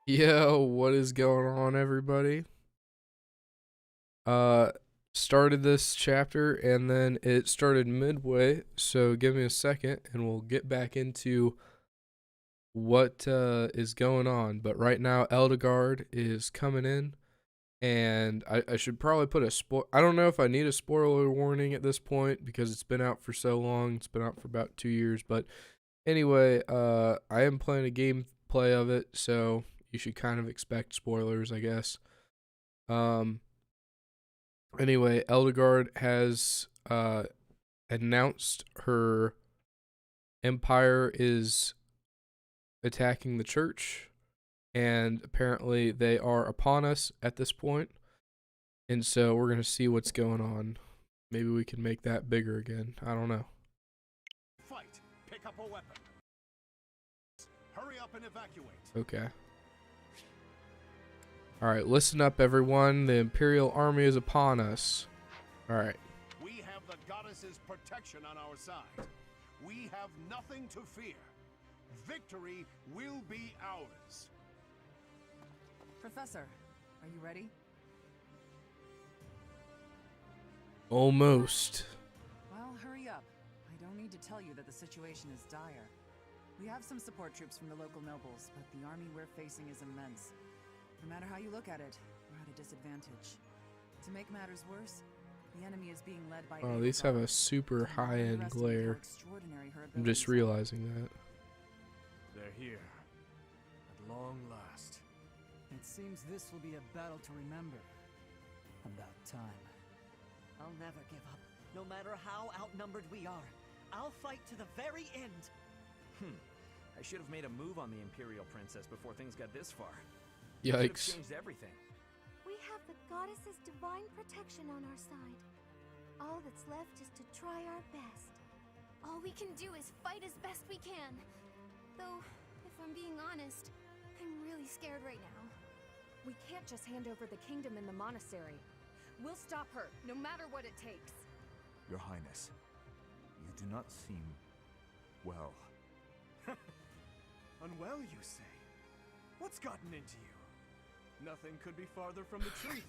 Yo, what is going on, everybody? Uh, Started this chapter and then it started midway, so give me a second and we'll get back into what is going on. But right now, Eldegard is coming in, and I should probably put I don't know if I need a spoiler warning at this point because it's been out for so long. It's been out for about 2 years, but anyway, I am playing a gameplay of it, so you should kind of expect spoilers, I guess. Um, Anyway, Eldegard has announced her empire is attacking the church, and apparently they are upon us at this point. And so we're going to see what's going on. Maybe we can make that bigger again. I don't know. Fight. Pick up a weapon. Hurry up and evacuate. Okay. Alright, listen up, everyone. The Imperial army is upon us. Alright. We have the goddess's protection on our side. We have nothing to fear. Victory will be ours. Professor, are you ready? Almost. Well, hurry up. I don't need to tell you that the situation is dire. We have some support troops from the local nobles, but the army we're facing is immense. No matter how you look at it, we're at a disadvantage. To make matters worse, the enemy is being led by... Oh, these have a super high-end glare. I'm just realizing that. They're here. At long last. It seems this will be a battle to remember. About time. I'll never give up, no matter how outnumbered we are. I'll fight to the very end. I should have made a move on the Imperial Princess before things got this far. Yikes. Changed everything. We have the goddess's divine protection on our side. All that's left is to try our best. All we can do is fight as best we can. Though, if I'm being honest, I'm really scared right now. We can't just hand over the kingdom and the monastery. We'll stop her, no matter what it takes. Your Highness, you do not seem well. Unwell, you say? What's gotten into you? Nothing could be farther from the truth.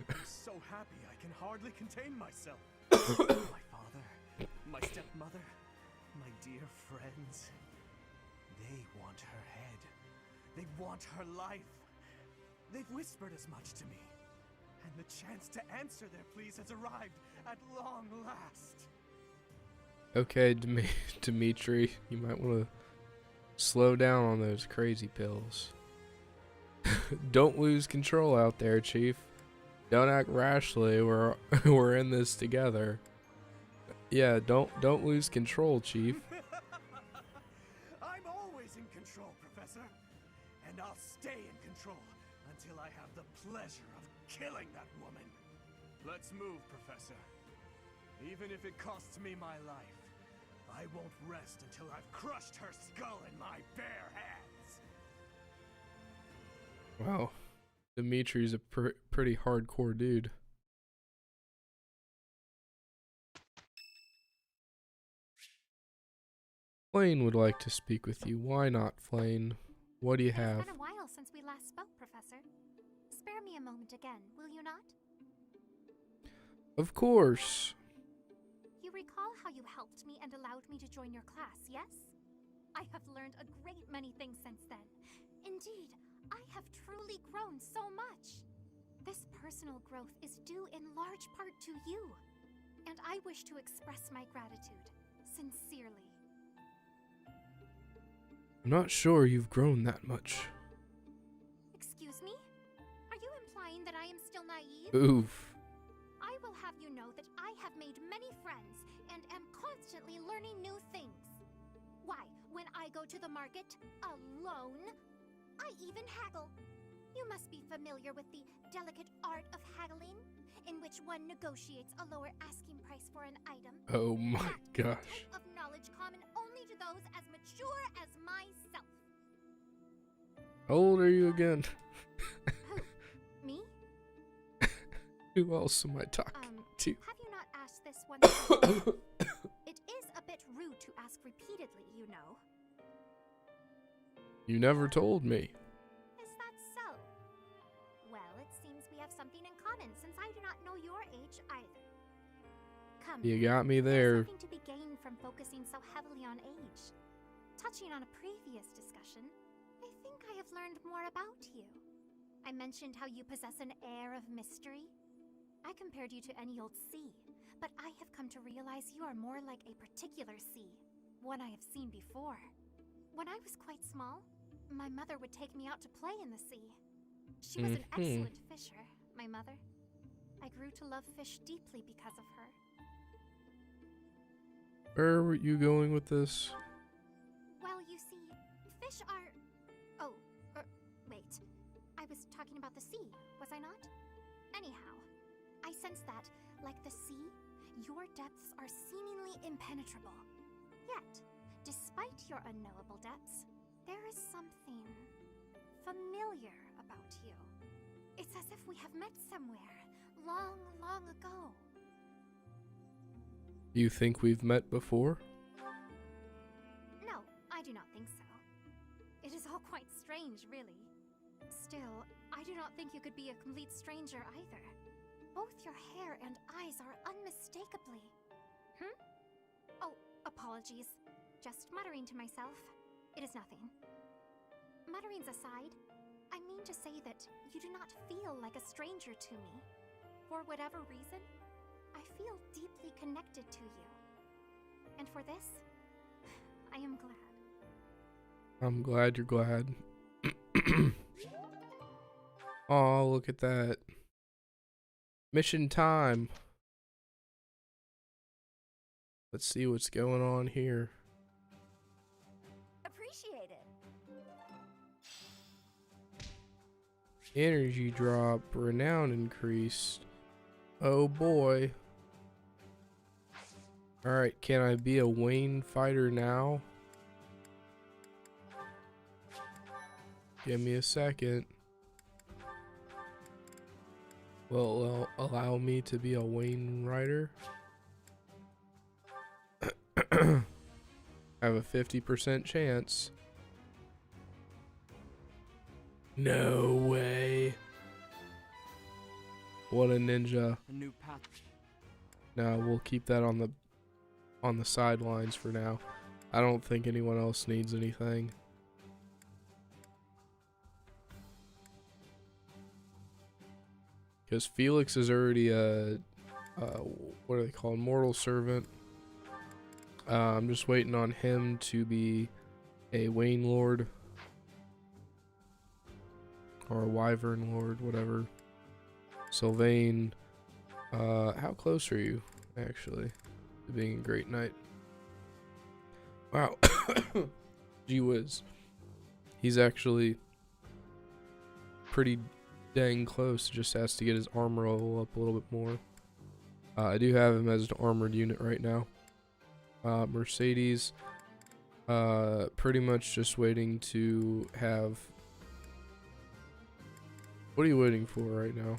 I'm so happy I can hardly contain myself. My father, my stepmother, my dear friends. They want her head. They want her life. They've whispered as much to me. And the chance to answer their pleas has arrived at long last. Okay, Dimitri, you might want to slow down on those crazy pills. Don't lose control out there, Chief. Don't act rashly. We're in this together. Yeah, don't lose control, Chief. I'm always in control, Professor. And I'll stay in control until I have the pleasure of killing that woman. Let's move, Professor. Even if it costs me my life, I won't rest until I've crushed her skull in my bare hands. Wow, Dimitri's a pretty hardcore dude. Flane would like to speak with you. Why not, Flane? What do you have? It's been a while since we last spoke, Professor. Spare me a moment again, will you not? Of course. You recall how you helped me and allowed me to join your class, yes? I have learned a great many things since then. Indeed, I have truly grown so much. This personal growth is due in large part to you, and I wish to express my gratitude, sincerely. I'm not sure you've grown that much. Excuse me? Are you implying that I am still naive? Oof. I will have you know that I have made many friends and am constantly learning new things. Why, when I go to the market alone, I even haggle. You must be familiar with the delicate art of haggling, in which one negotiates a lower asking price for an item. Oh my That is gosh. a type of knowledge common only to those as mature as myself. How old are you again? Me? Who else am I talking to? Have you not asked this once before? It is a bit rude to ask repeatedly, you know. You never told me. listen, since I do not know your age either. Come, You got me there's there. nothing to be gained from focusing so heavily on age. Touching on a previous discussion, I think I have learned more about you. I mentioned how you possess an air of mystery. I compared you to any old sea, but I have come to realize you are more like a particular sea, one I have seen before. When I was quite small, my mother would take me out to play in the sea. She was an excellent fisher, my mother. I grew to love fish deeply because of her. Where were you going with this? Well, you see, fish are... Oh, wait. I was talking about the sea, was I not? Anyhow, I sense that, like the sea, your depths are seemingly impenetrable. Yet, despite your unknowable depths, there is something familiar about you. It's as if we have met somewhere, long, long ago. You think we've met before? No, I do not think so. It is all quite strange, really. Still, I do not think you could be a complete stranger either. Both your hair and eyes are unmistakably... Oh, apologies. Just muttering to myself. It is nothing. Mutterings aside, I mean to say that you do not feel like a stranger to me. For whatever reason, I feel deeply connected to you. And for this, I am glad. I'm glad you're glad. Oh, look at that. Mission time. Let's see what's going on here. Appreciate it. Energy drop, renown increased. Oh boy. Alright, can I be a Wayne fighter now? Give me a second. Well, allow me to be a Wayne rider. I have a 50% chance. No way. What a ninja. A new path. Now we'll keep that on the sidelines for now. I don't think anyone else needs anything. Because Felix is already a what are they called? Mortal servant. I'm just waiting on him to be a Wayne Lord. Or a Wyvern Lord, whatever. Sylvain. How close are you, actually, to being a Great Knight? Wow. Gee whiz. He's actually pretty dang close. Just has to get his armor roll up a little bit more. I do have him as an armored unit right now. Mercedes. Pretty much just waiting to have... What are you waiting for right now?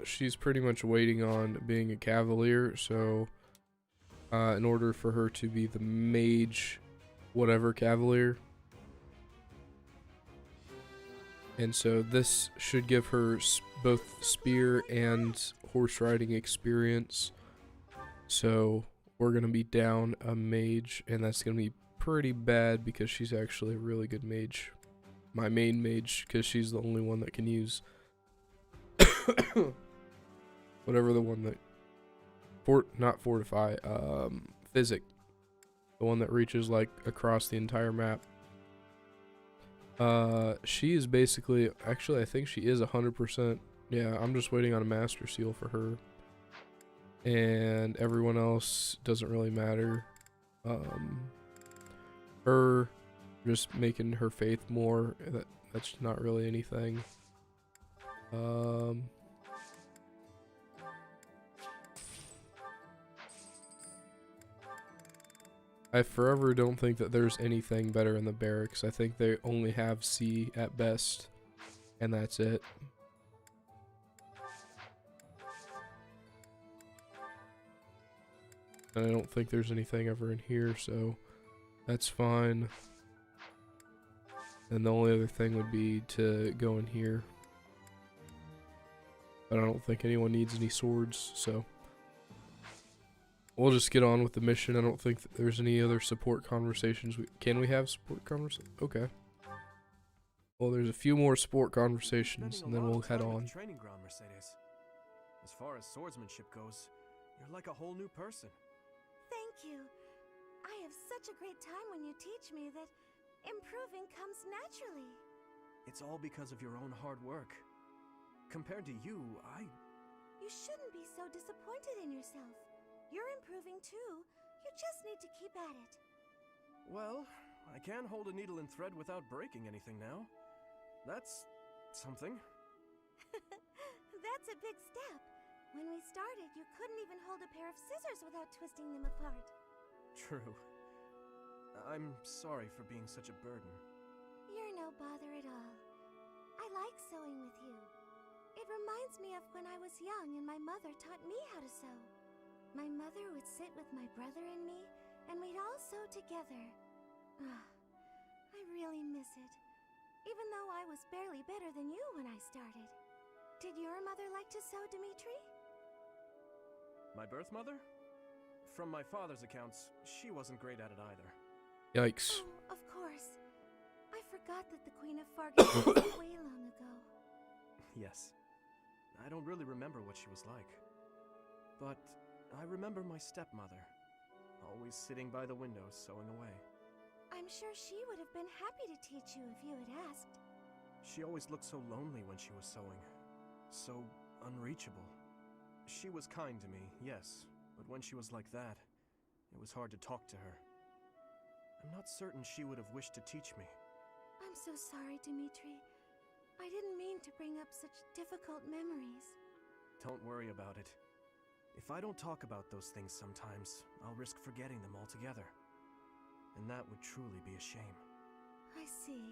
She's pretty much waiting on being a cavalier, so in order for her to be the mage whatever cavalier, and so this should give her both spear and horse riding experience. So we're gonna be down a mage, and that's gonna be pretty bad because she's actually a really good mage, my main mage, because she's the only one that can use whatever the one that not fortify, physic, the one that reaches like across the entire map. She is basically, actually I think she is 100%. Yeah, I'm just waiting on a master seal for her, and everyone else doesn't really matter. Her just making her faith more, that's not really anything. I forever don't think that there's anything better in the barracks. I think they only have C at best, and that's it. And I don't think there's anything ever in here, so that's fine. And the only other thing would be to go in here. But I don't think anyone needs any swords, so we'll just get on with the mission. I don't think that there's any other support conversations. Can we have support conversations? Okay. Well, there's a few more support conversations, and then we'll head on. Training ground, Mercedes. As far as swordsmanship goes, you're like a whole new person. Thank you. I have such a great time when you teach me that improving comes naturally. It's all because of your own hard work. Compared to you, You shouldn't be so disappointed in yourself. You're improving too. You just need to keep at it. Well, I can hold a needle and thread without breaking anything now. That's something. That's a big step. When we started, you couldn't even hold a pair of scissors without twisting them apart. True. I'm sorry for being such a burden. You're no bother at all. I like sewing with you. It reminds me of when I was young and my mother taught me how to sew. My mother would sit with my brother and me, and we'd all sew together. I really miss it. Even though I was barely better than you when I started. Did your mother like to sew, Dimitri? My birth mother? From my father's accounts, she wasn't great at it either. Yikes. Oh, of course. I forgot that the Queen of Fargus was way long ago. Yes. I don't really remember what she was like. But I remember my stepmother, always sitting by the window sewing away. I'm sure she would have been happy to teach you if you had asked. She always looked so lonely when she was sewing. So unreachable. She was kind to me, yes, but when she was like that, it was hard to talk to her. I'm not certain she would have wished to teach me. I'm so sorry, Dimitri. I didn't mean to bring up such difficult memories. Don't worry about it. If I don't talk about those things sometimes, I'll risk forgetting them altogether. And that would truly be a shame. I see.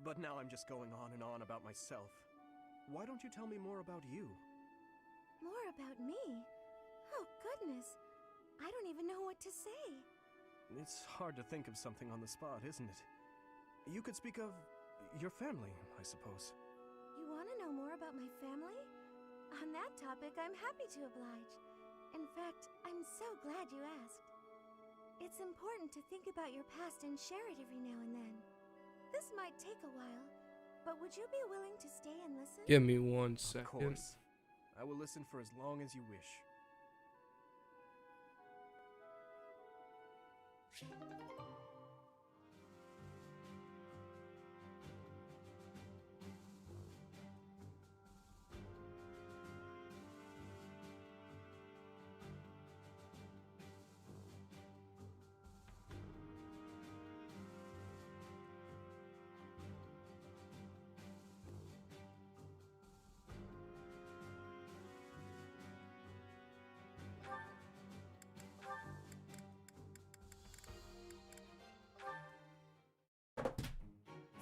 But now I'm just going on and on about myself. Why don't you tell me more about you? More about me? Oh, goodness. I don't even know what to say. It's hard to think of something on the spot, isn't it? You could speak of your family, I suppose. You want to know more about my family? On that topic, I'm happy to oblige. In fact, I'm so glad you asked. It's important to think about your past and share it every now and then. This might take a while, but would you be willing to stay and listen? Give me 1 second. Of course. I will listen for as long as you wish.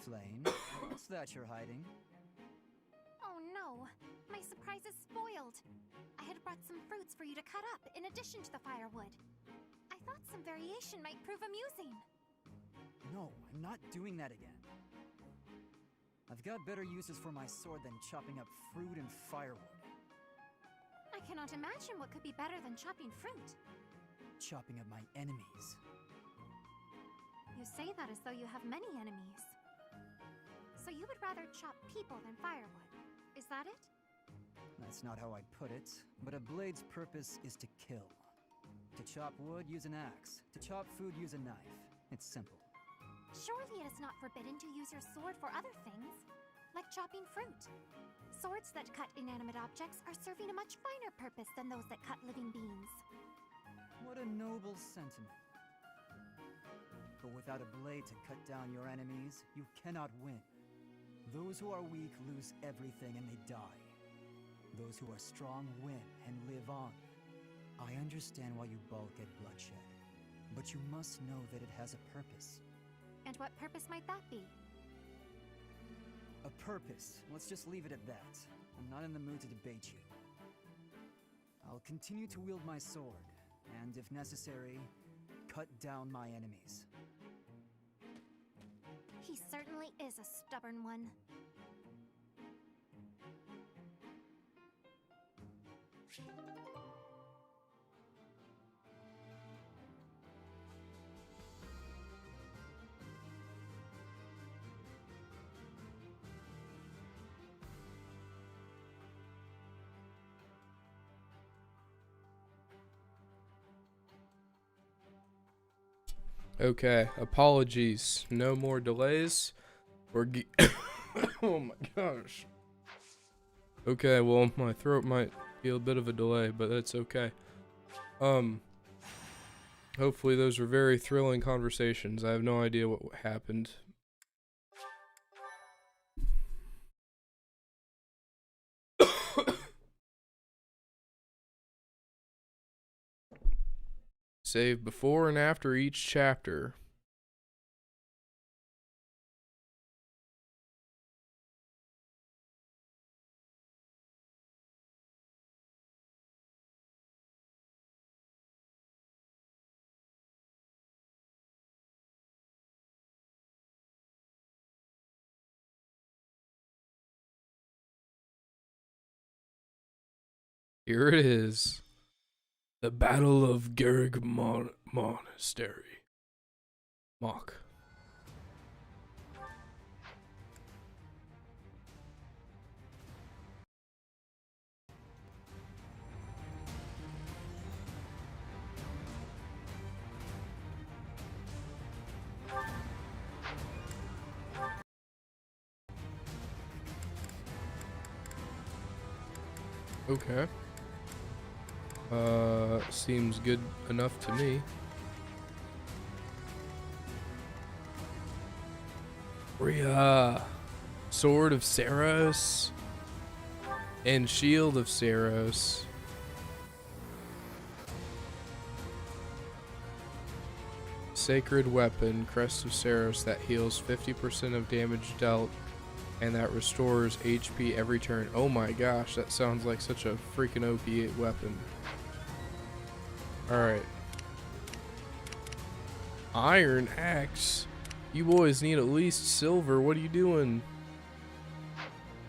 Flame, what's that you're hiding? Oh no, my surprise is spoiled. I had brought some fruits for you to cut up in addition to the firewood. I thought some variation might prove amusing. No, I'm not doing that again. I've got better uses for my sword than chopping up fruit and firewood. I cannot imagine what could be better than chopping fruit. Chopping up my enemies. You say that as though you have many enemies. So you would rather chop people than firewood, is that it? That's not how I'd put it, but a blade's purpose is to kill. To chop wood, use an axe. To chop food, use a knife. It's simple. Surely it is not forbidden to use your sword for other things, like chopping fruit. Swords that cut inanimate objects are serving a much finer purpose than those that cut living beings. What a noble sentiment. But without a blade to cut down your enemies, you cannot win. Those who are weak lose everything and they die. Those who are strong win and live on. I understand why you balk at bloodshed, but you must know that it has a purpose. And what purpose might that be? A purpose. Let's just leave it at that. I'm not in the mood to debate you. I'll continue to wield my sword, and if necessary, cut down my enemies. certainly is a stubborn one. Okay, apologies. No more delays. Oh my gosh. Okay, well, my throat might be a bit of a delay, but that's okay. Hopefully those were very thrilling conversations. I have no idea what happened. Save before and after each chapter. Here it is. The Battle of Garrig Monastery. Mock. Okay. Seems good enough to me. Rhea. Sword of Saros. And Shield of Saros. Sacred Weapon, Crest of Saros, that heals 50% of damage dealt and that restores HP every turn. Oh my gosh, that sounds like such a freaking OP weapon. Alright. Iron Axe? You boys need at least silver. What are you doing?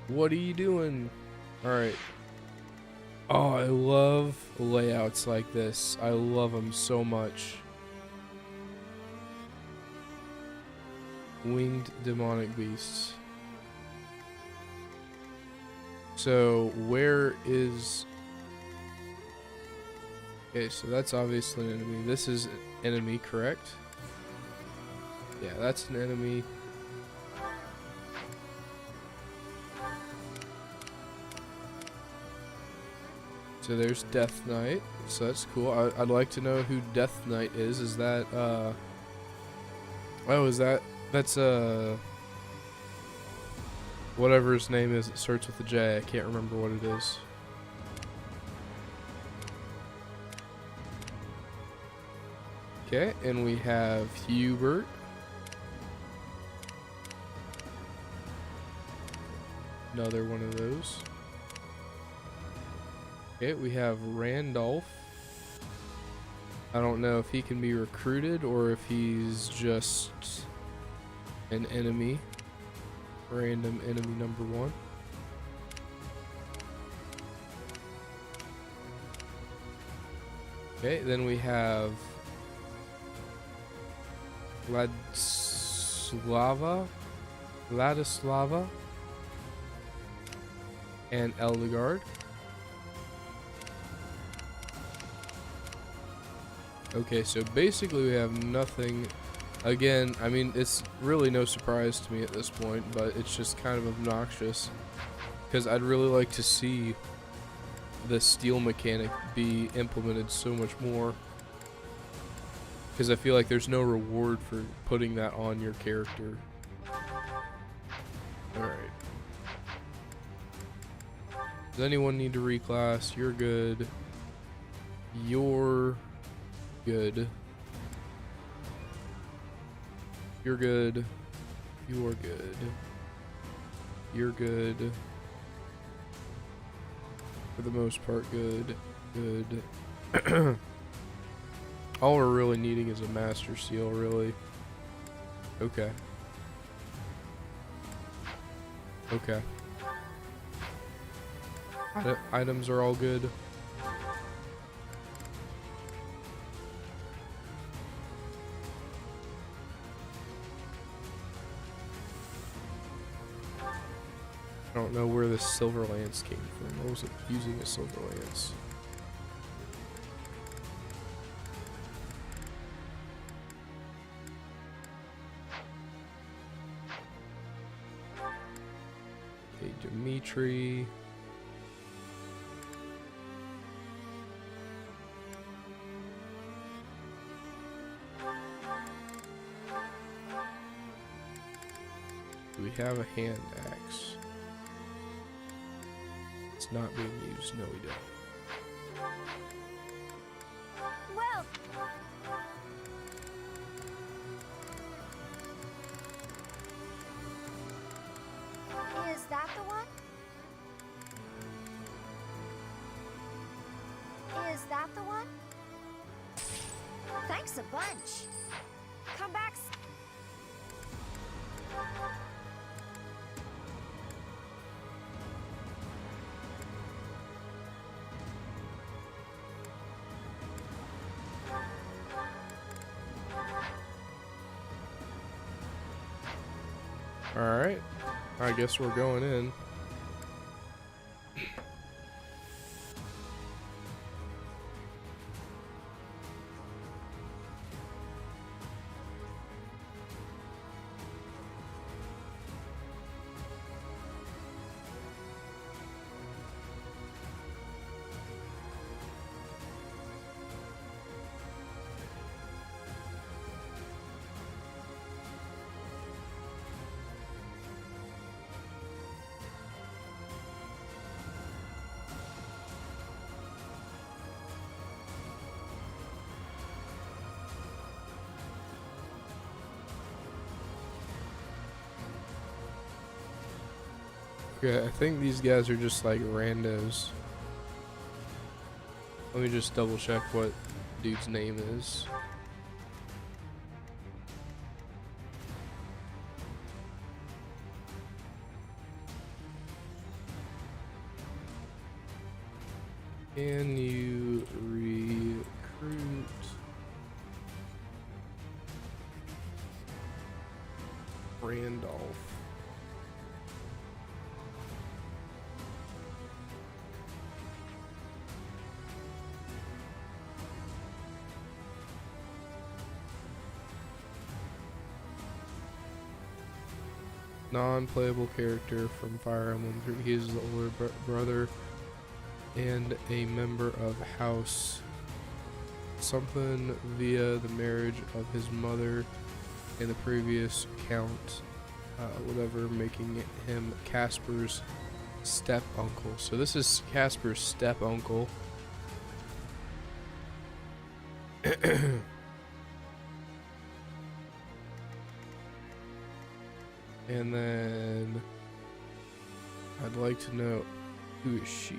What are you doing? Alright. Oh, I love layouts like this. I love them so much. Winged demonic beasts. So, where is... Okay, so that's obviously an enemy. This is an enemy, correct? Yeah, that's an enemy. So there's Death Knight. So that's cool. I'd like to know who Death Knight is. Is that, oh, is that... That's, whatever his name is, it starts with a J. I can't remember what it is. Okay, and we have Hubert. Another one of those. Okay, we have Randolph. I don't know if he can be recruited or if he's just an enemy. Random enemy number 1. Okay, then we have Vladislava and Eldegard. Okay, so basically we have nothing. Again, I mean, it's really no surprise to me at this point, but it's just kind of obnoxious because I'd really like to see the steel mechanic be implemented so much more, because I feel like there's no reward for putting that on your character. Alright. Does anyone need to reclass? You're good. You're good. You're good. You are good. You're good. For the most part, good. Good. All we're really needing is a Master Seal, really. Okay. Okay. Items are all good. I don't know where the silver lance came from. I wasn't using a silver lance. Okay, Dimitri. Do we have a hand axe? It's not being used. No, we don't. Well, is that the one? Is that the one? Thanks a bunch. Come back. Alright. I guess we're going in. Okay, I think these guys are just like randos. Let me just double check what dude's name is. Can you recruit Randolph? Non-playable character from Fire Emblem 3. He is the older brother and a member of House something via the marriage of his mother and the previous count, whatever, making him Casper's step uncle. So this is Casper's step uncle. And then I'd like to know, who is she?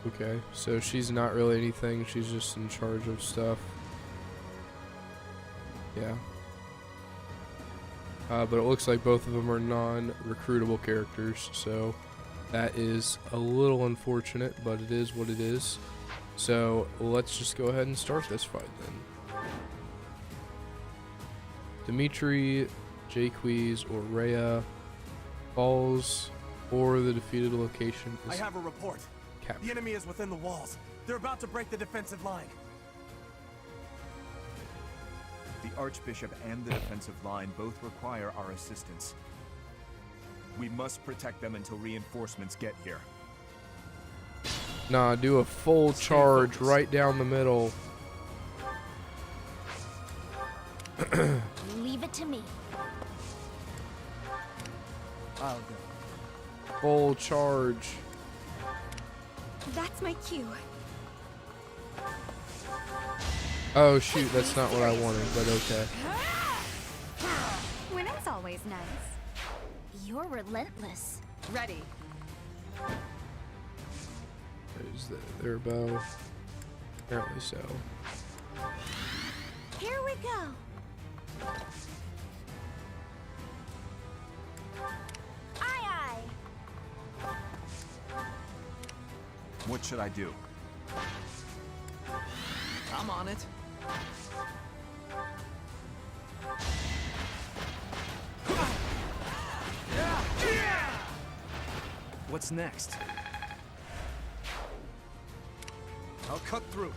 Okay, so she's not really anything, she's just in charge of stuff. Yeah. But it looks like both of them are non-recruitable characters, so that is a little unfortunate, but it is what it is. So let's just go ahead and start this fight then. Dimitri, Jaques, or Rhea falls, or the defeated location I is have a report. captured. The enemy is within the walls. They're about to break the defensive line. The Archbishop and the defensive line both require our assistance. We must protect them until reinforcements get here. Nah, do a full charge right down the middle. Leave it to me. I'll go. Full charge. That's my cue. Oh shoot, that's not what I wanted, but okay. Winning's always nice. You're relentless. Ready. There's their bow. Apparently so. Here we go. Aye, aye. What should I do? I'm on it. What's next? I'll cut through.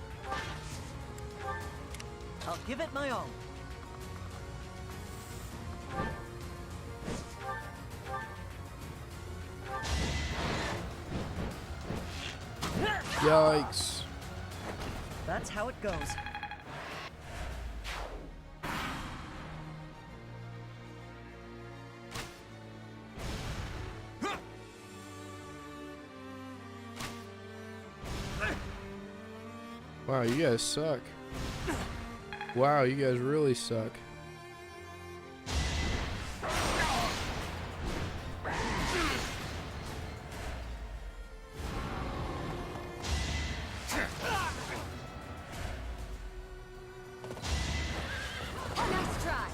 I'll give it my all. Yikes. That's how it goes. Wow, you guys suck. Wow, you guys really suck. Nice try.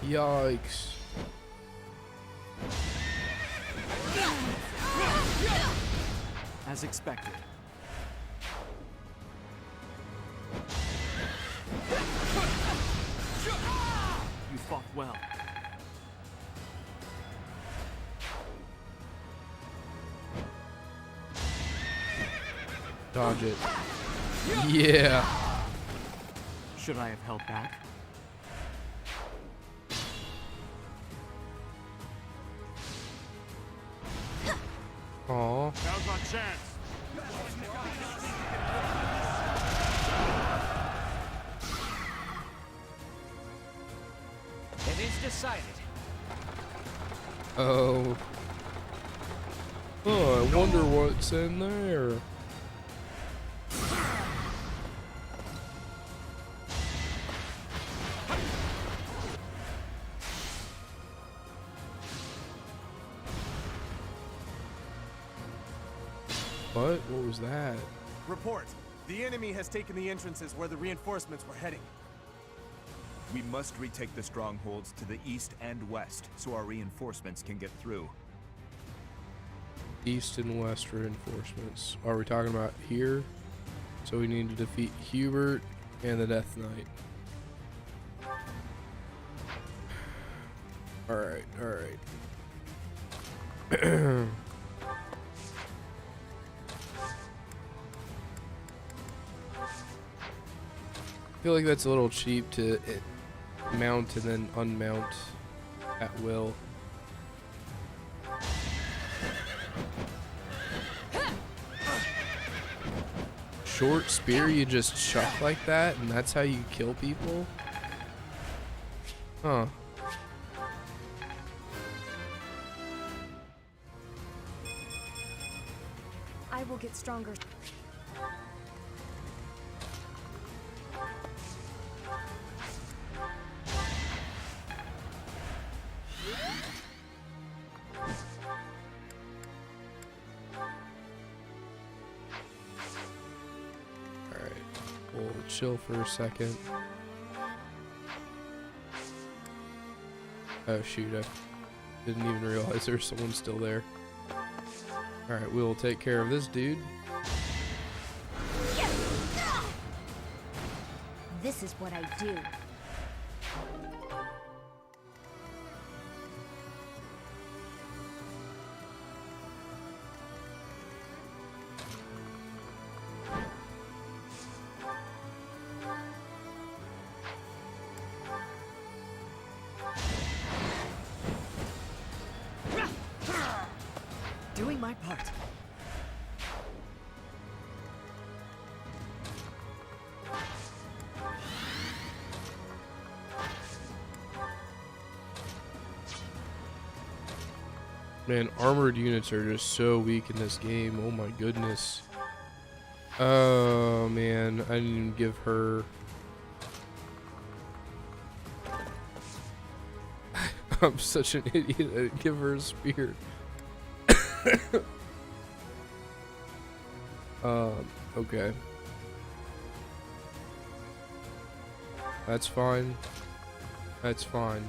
Yikes. As expected. You fought well. Dodge it. Yeah. Should I have held back? Aw. Now's our chance. It is decided. Oh. Oh, I wonder what's in there. What? What was that? Report. The enemy has taken the entrances where the reinforcements were heading. We must retake the strongholds to the east and west so our reinforcements can get through. East and west reinforcements. Are we talking about here? So we need to defeat Hubert and the Death Knight. Alright, alright. I feel like that's a little cheap to mount and then unmount at will. Short spear you just chuck like that and that's how you kill people? Huh. I will get stronger. Alright, we'll chill for a second. Oh shoot, I didn't even realize there's someone still there. Alright, we'll take care of this dude. This is what I do. my part. Man, armored units are just so weak in this game. Oh my goodness. Oh man, I didn't even give her. I'm such an idiot. I didn't give her a spear. Okay. That's fine. That's fine.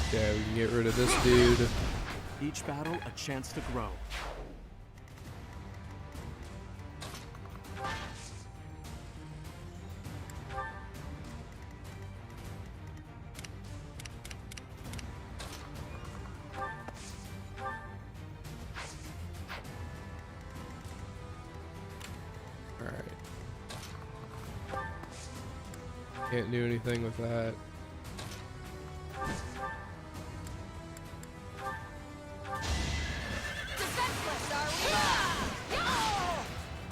Okay, we can get rid of this dude. Each battle a chance to grow. Alright. Can't do anything with that.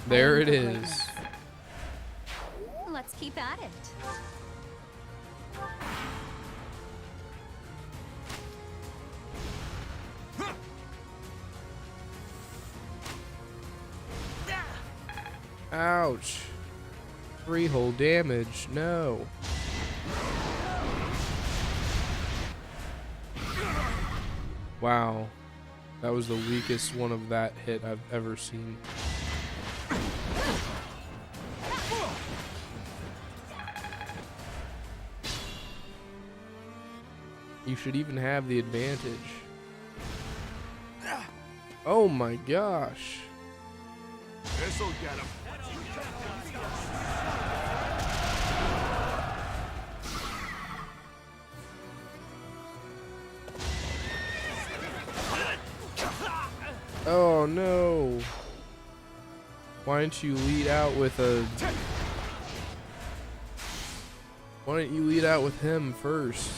There it is. Let's keep at it. Ouch. 3 whole damage. No. Wow. That was the weakest one of that hit I've ever seen. You should even have the advantage. Oh my gosh. This'll get him. Oh no. Why don't you lead out with a... Why don't you lead out with him first?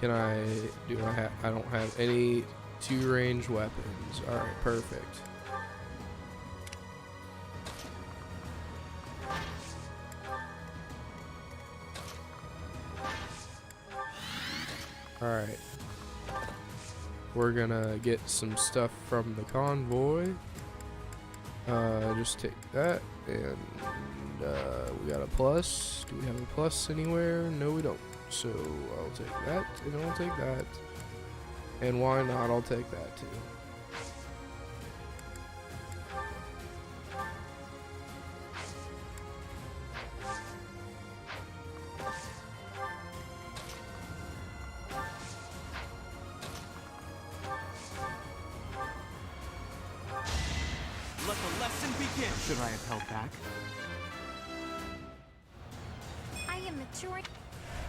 Can I... I don't have any 2-range weapons. Alright, perfect. Alright. We're gonna get some stuff from the convoy. Just take that, and we got a plus. Do we have a plus anywhere? No, we don't. So I'll take that, and I'll take that. And why not? I'll take that too. Let the lesson begin. Should I have held back? I am maturing.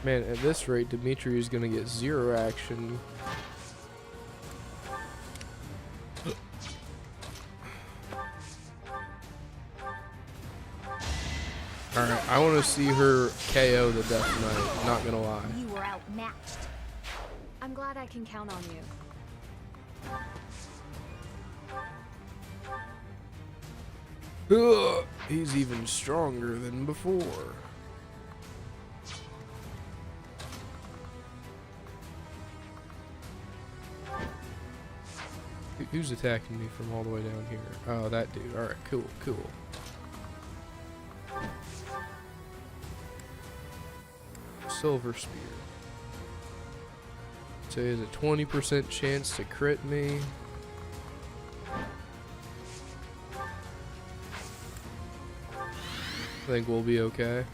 Man, at this rate, Dimitri is gonna get 0 action. Alright, I want to see her KO the Death Knight, not gonna lie. You were outmatched. I'm glad I can count on you. Ugh, he's even stronger than before. Who's attacking me from all the way down here? Oh, that dude. Alright, cool, cool. Silver Spear. So he has a 20% chance to crit me. I think we'll be okay.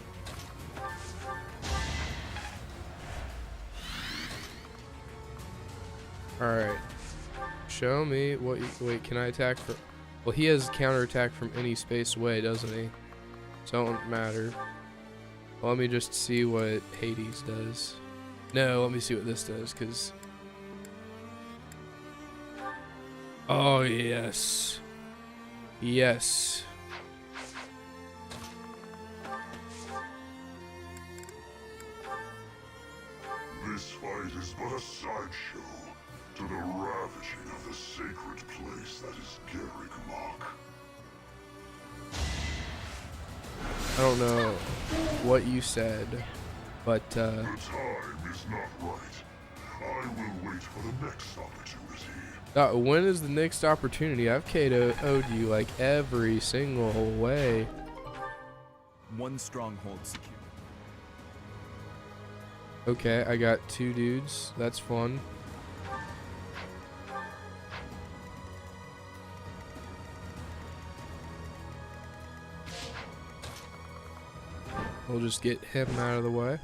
Show me what you, wait, can I attack for, well, he has counterattack from any space away, doesn't he? So it don't matter. Well, let me just see what Hades does. No, let me see what this does, because... Oh, yes. Yes. This fight is but a sideshow to the ravaging of the sacred place that is Garrigmok. I don't know what you said, but The time is not right. I will wait for the next opportunity. When is the next opportunity? I've KO'd you like every single way. One stronghold secure. Okay, I got 2 dudes. That's fun. We'll just get him out of the way.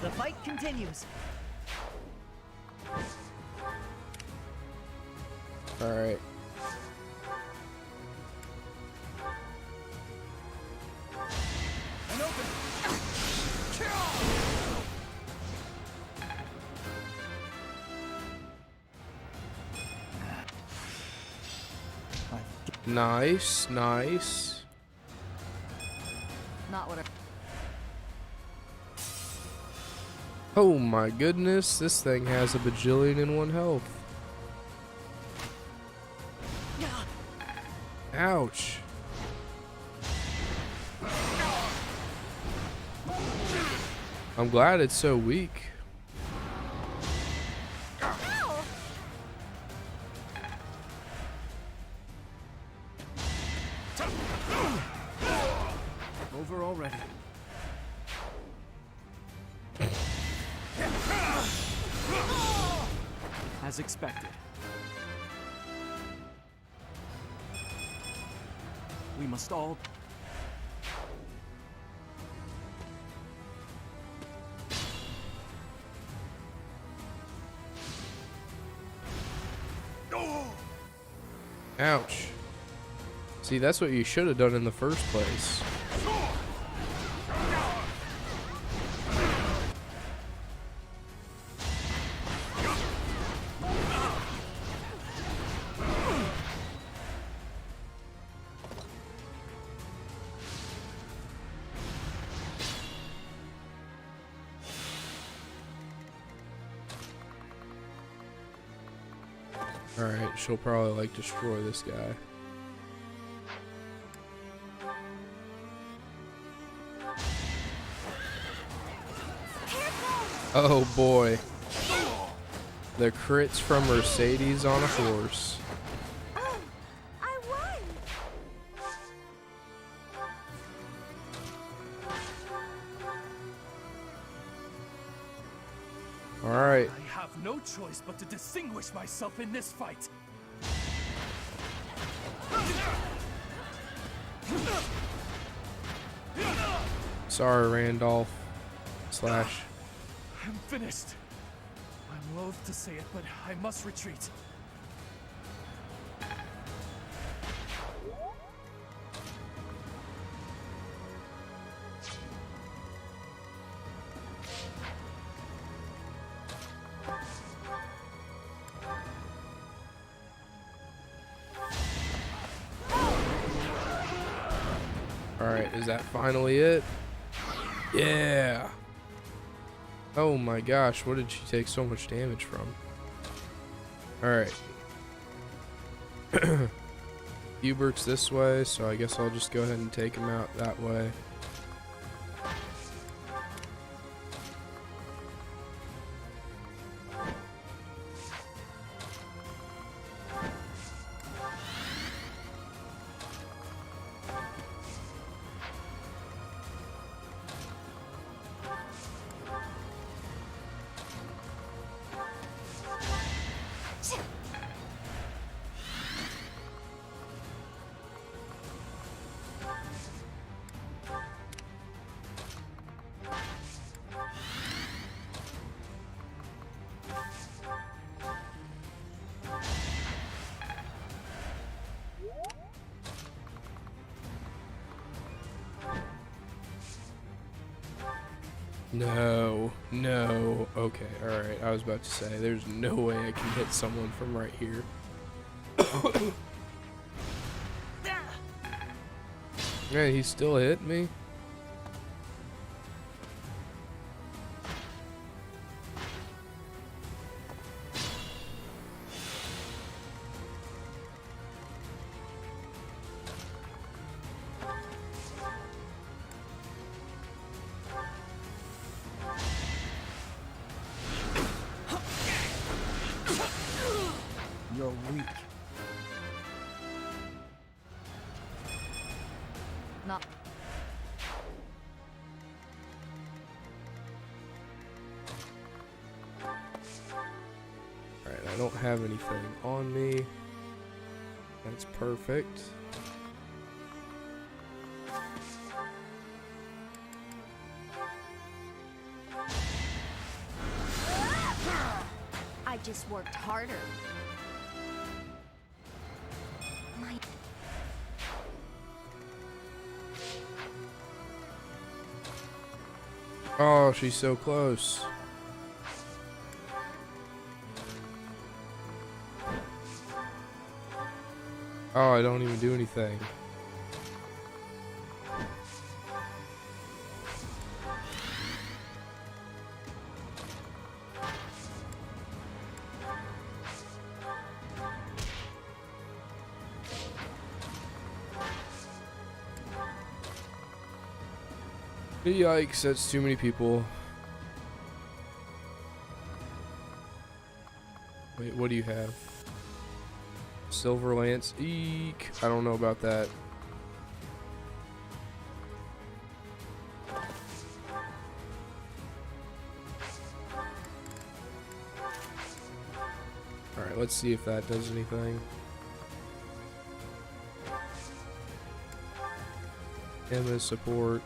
The fight continues. All right. Nice, nice. Not what I... Oh my goodness, this thing has a bajillion and 1 health. Ouch. I'm glad it's so weak. Over already. As expected. We must all... Ouch. See, that's what you should have done in the first place. Alright, she'll probably like destroy this guy. Oh boy. The crits from Mercedes on a horse. Oh, I won! Alright. I have no choice but to distinguish myself in this fight. Sorry, Randolph. Slash. I'm finished. I'm loath to say it, but I must retreat. Alright, is that finally it? Yeah! Oh my gosh, what did she take so much damage from? Alright. Hubert's this way, so I guess I'll just go ahead and take him out that way. No, no. Okay, alright. I was about to say, there's no way I can hit someone from right here. Yeah, he still hit me. You're weak. Not. Alright, I don't have anything on me. That's perfect. I just worked harder. My. Oh, she's so close. Oh, I don't even do anything. Yikes, that's too many people. Wait, what do you have? Silver Lance. Eek. I don't know about that. Alright, let's see if that does anything. Emma support.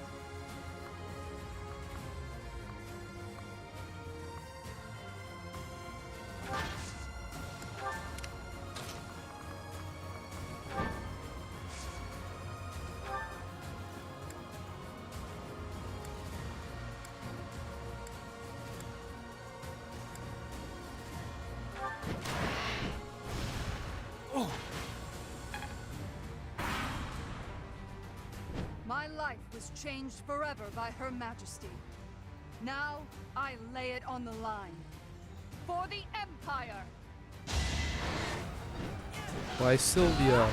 My life was changed forever by Her Majesty. Now, I lay it on the line. For the Empire! Why, Sylvia?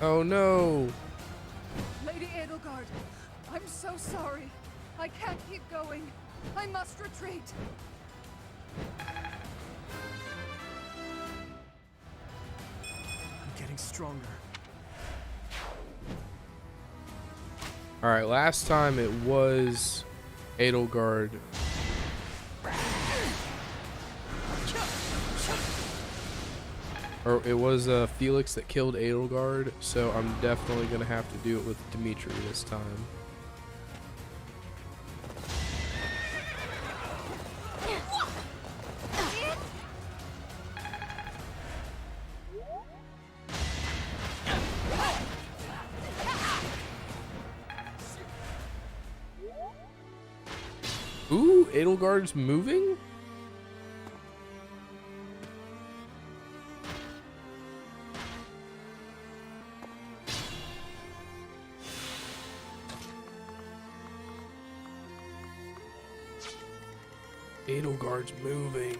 Oh no! Lady Edelgard, I'm so sorry. I can't keep going. I must retreat. I'm getting stronger. Alright, last time it was Edelgard. Or it was Felix that killed Edelgard, so I'm definitely going to have to do it with Dimitri this time. Ooh, Edelgard's moving? Edelgard's moving.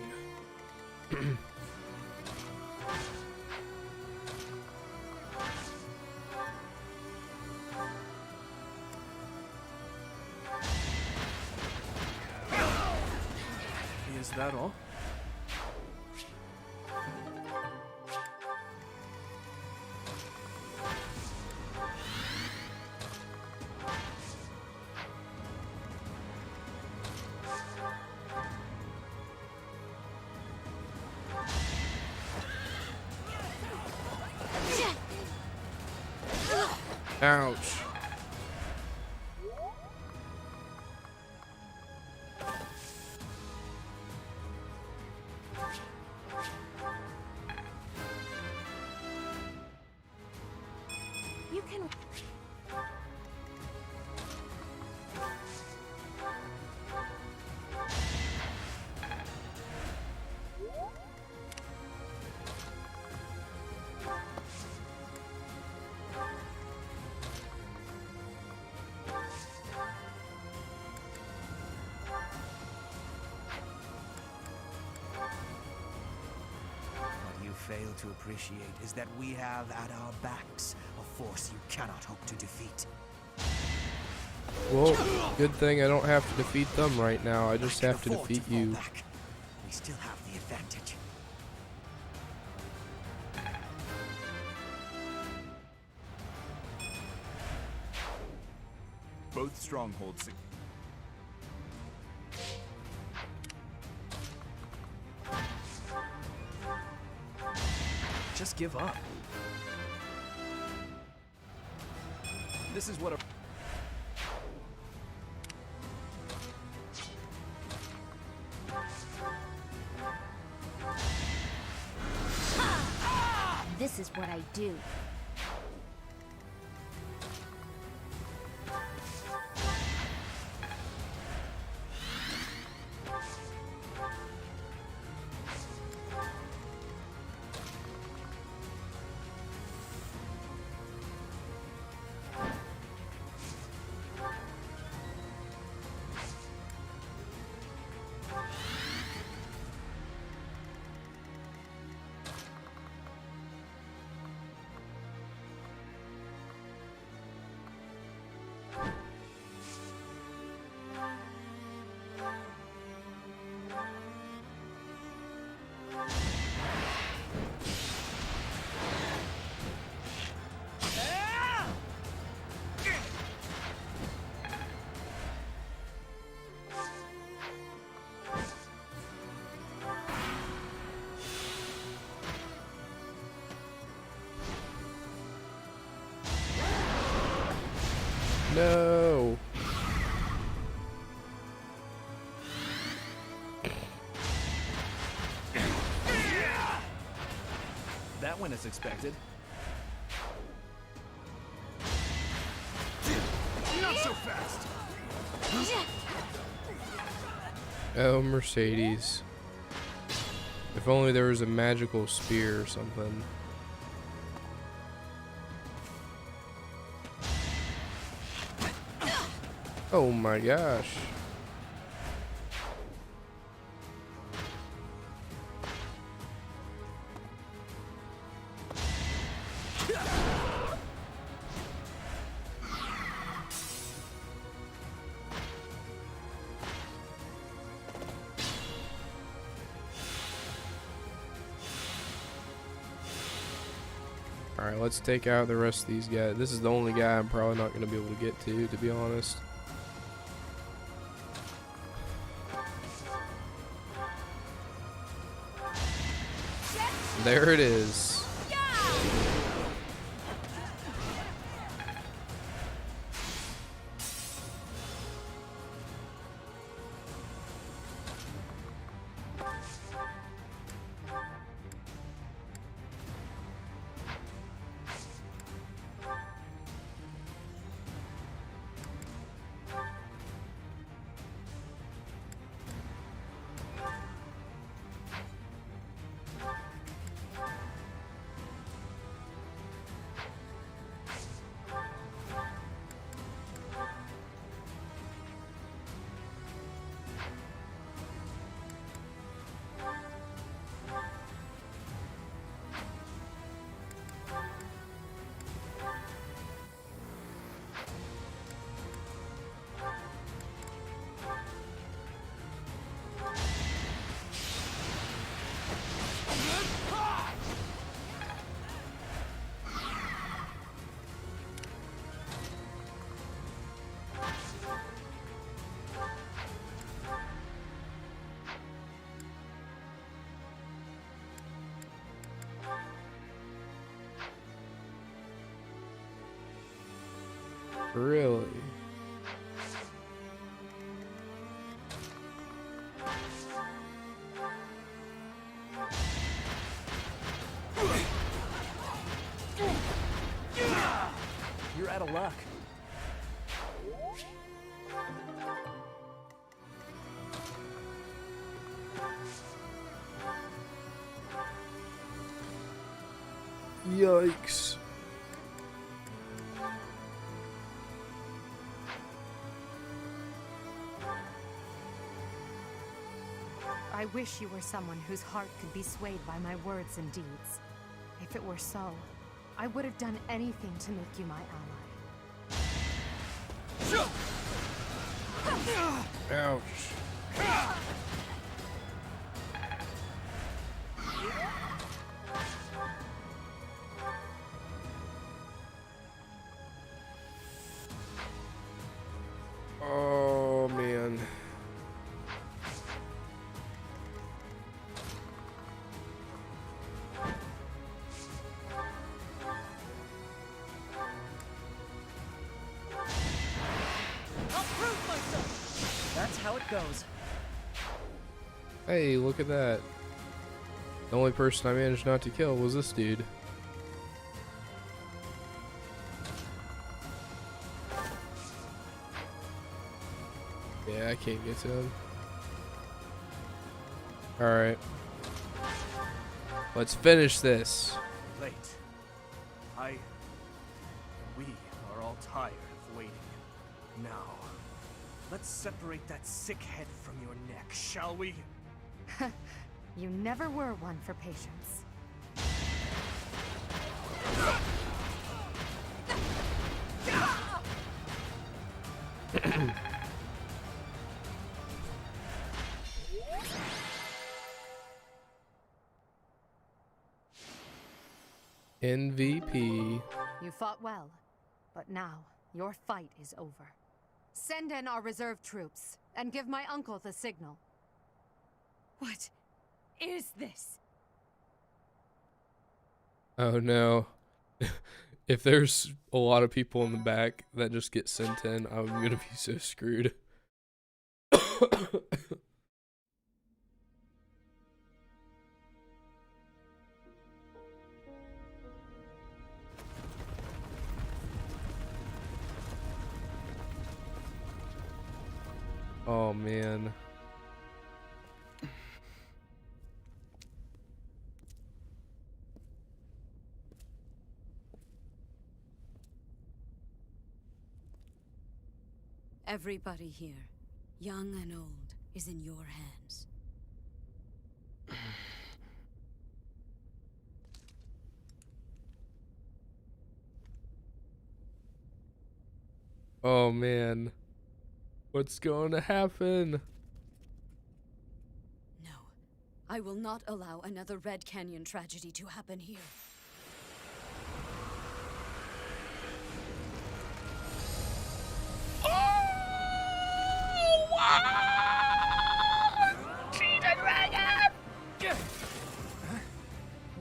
Is that all? Ouch. You can... fail to appreciate is that we have at our backs a force you cannot hope to defeat. Well, good thing I don't have to defeat them right now. I just have to Afford defeat fall you. back. We still have the advantage. Both strongholds. Just give up. This is what a... This is what I do. No. That went as expected. Not so fast! Oh, Mercedes. If only there was a magical spear or something. Oh my gosh. Alright, let's take out the rest of these guys. This is the only guy I'm probably not going to be able to get to be honest. There it is. Really? You're out of luck. Yikes. I I wish you were someone whose heart could be swayed by my words and deeds. If it were so, I would have done anything to make you my ally. Ouch. Oh, man. I'll prove myself. That's how it goes. Hey, look at that. The only person I managed not to kill was this dude. Yeah, I can't get to him. Alright. Let's finish this. Late. We are all tired of waiting. Now, let's separate that sick head from your neck, shall we? You never were one for patience. MVP. You fought well, but now your fight is over. Send in our reserve troops and give my uncle the signal. What is this? Oh no. If there's a lot of people in the back that just get sent in, I'm gonna be so screwed. Oh man. Everybody here, young and old, is in your hands. Oh man. What's going to happen? No, I will not allow another Red Canyon tragedy to happen here.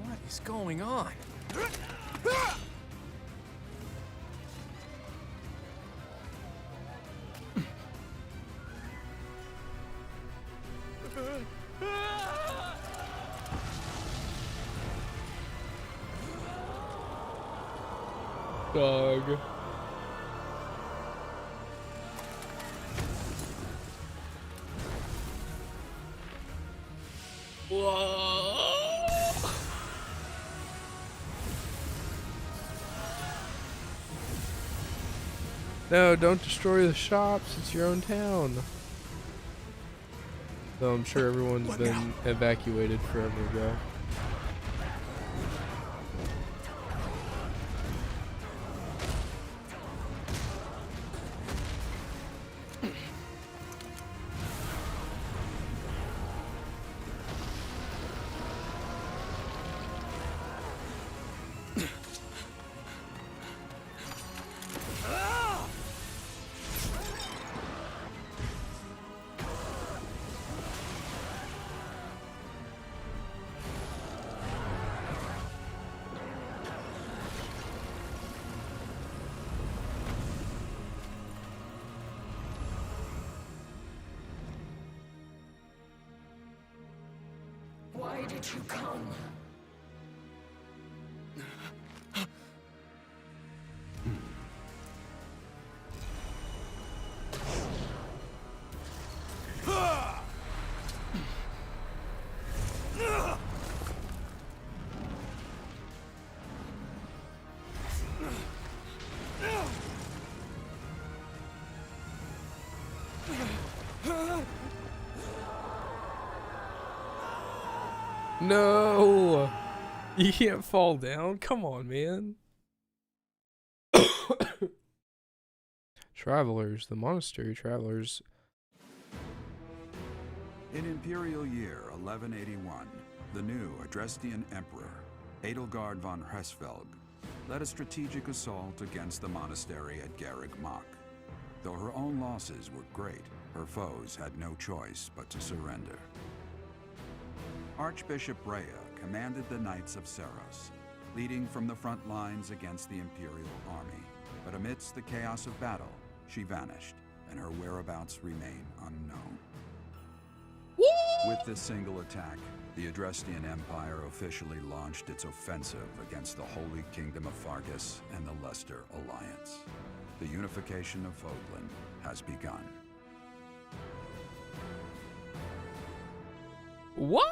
What is going on? Dog. Whoa. No, don't destroy the shops. It's your own town. Though I'm sure everyone's been evacuated forever ago. Why did you come? No! You can't fall down. Come on, man. Travelers, the monastery travelers. In Imperial Year 1181, the new Adrestian Emperor, Edelgard von Hresvelg, led a strategic assault against the monastery at Garreg Mach. Though her own losses were great, her foes had no choice but to surrender. Archbishop Rhea commanded the Knights of Seros, leading from the front lines against the Imperial army. But amidst the chaos of battle, she vanished, and her whereabouts remain unknown. With this single attack, the Adrestian Empire officially launched its offensive against the Holy Kingdom of Fargus and the Leicester Alliance. The unification of Fodlan has begun. What?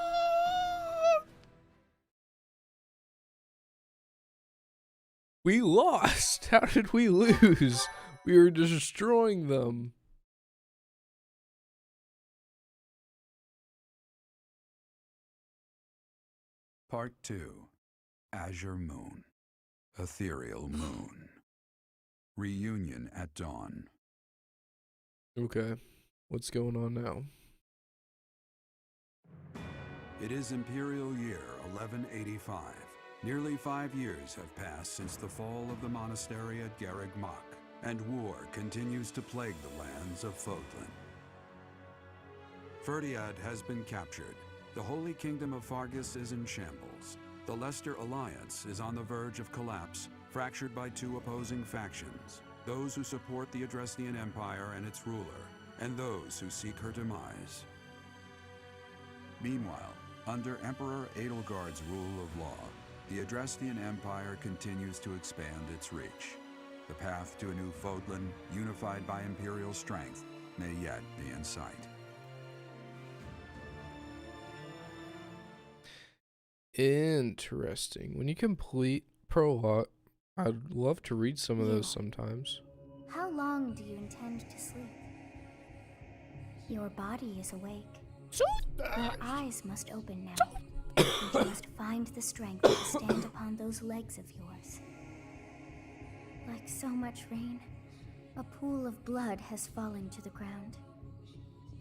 We lost. How did we lose? We were destroying them. Part 2. Azure Moon. Ethereal Moon. Reunion at dawn. Okay. What's going on now? It is Imperial Year 1185. Nearly 5 years have passed since the fall of the monastery at Garreg Mach, and war continues to plague the lands of Fodlan. Ferdiad has been captured. The Holy Kingdom of Fargus is in shambles. The Leicester Alliance is on the verge of collapse, fractured by two opposing factions: those who support the Adrestian Empire and its ruler, and those who seek her demise. Meanwhile, under Emperor Edelgard's rule of law, the Adrestian Empire continues to expand its reach. The path to a new Fodlan, unified by Imperial strength, may yet be in sight. Interesting. When you complete prologue, I'd love to read some of those sometimes. How long do you intend to sleep? Your body is awake. Your eyes must open now. You must find the strength to stand upon those legs of yours. Like so much rain, a pool of blood has fallen to the ground.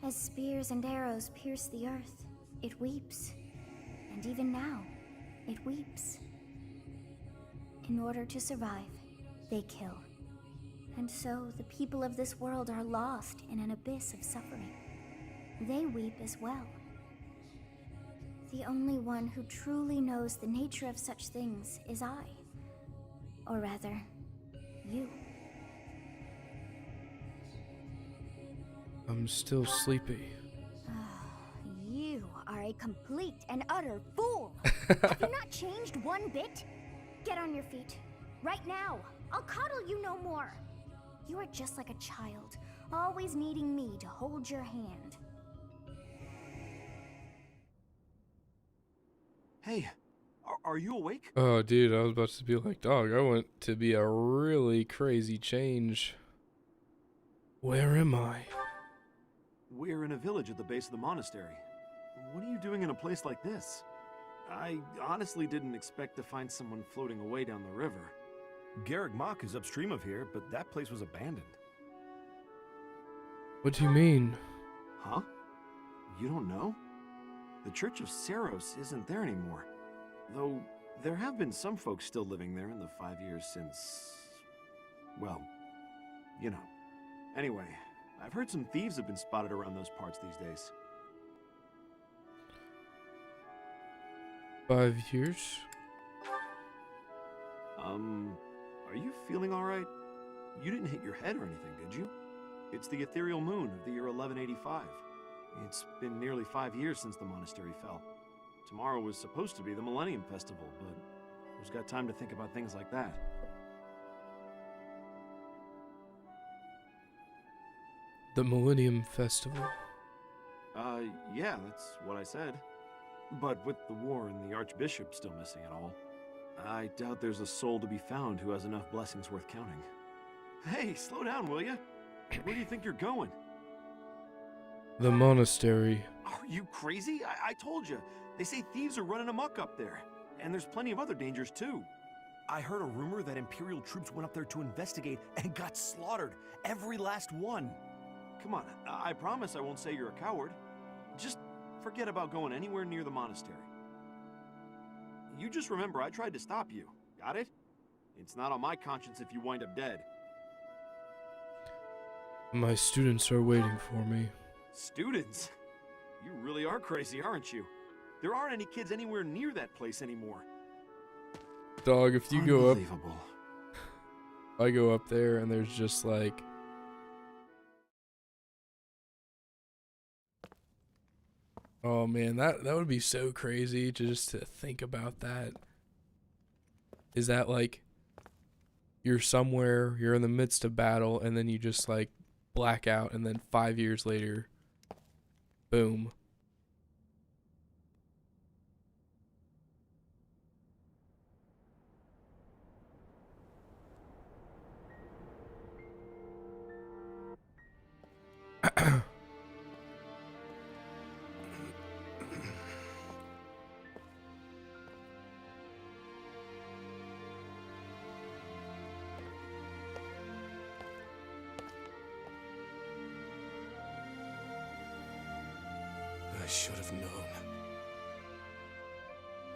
As spears and arrows pierce the earth, it weeps. And even now, it weeps. In order to survive, they kill. And so the people of this world are lost in an abyss of suffering. They weep as well. The only one who truly knows the nature of such things is I. Or rather, you. I'm still sleepy. You are a complete and utter fool! Have you not changed one bit? Get on your feet. Right now. I'll coddle you no more. You are just like a child, always needing me to hold your hand. Hey, are you awake? Oh, dude, I was about to be like, dog, I want to be a really crazy change. Where am I? We're in a village at the base of the monastery. What are you doing in a place like this? I honestly didn't expect to find someone floating away down the river. Garreg Mach is upstream of here, but that place was abandoned. What do you mean? Huh? You don't know? The Church of Seros isn't there anymore. Though, there have been some folks still living there in the 5 years since... well, you know. Anyway, I've heard some thieves have been spotted around those parts these days. 5 years? Are you feeling alright? You didn't hit your head or anything, did you? It's the ethereal moon of the year 1185. It's been nearly 5 years since the monastery fell. Tomorrow was supposed to be the Millennium Festival, but who's got time to think about things like that? The Millennium Festival. Yeah, that's what I said. But with the war and the Archbishop still missing it all, I doubt there's a soul to be found who has enough blessings worth counting. Hey, slow down, will ya? Where do you think you're going? The monastery. Are you crazy? I told you. They say thieves are running amok up there, and there's plenty of other dangers too. I heard a rumor that Imperial troops went up there to investigate and got slaughtered. Every last one. Come on, I promise I won't say you're a coward. Just forget about going anywhere near the monastery. You just remember I tried to stop you. Got it? It's not on my conscience if you wind up dead. My students are waiting for me. Students? You really are crazy, aren't you? There aren't any kids anywhere near that place anymore. Dog, if you go up... Unbelievable. I go up there and there's just like... Oh man, that would be so crazy just to think about that. Is that like... You're somewhere, you're in the midst of battle, and then you just like black out, and then 5 years later, boom. I should have known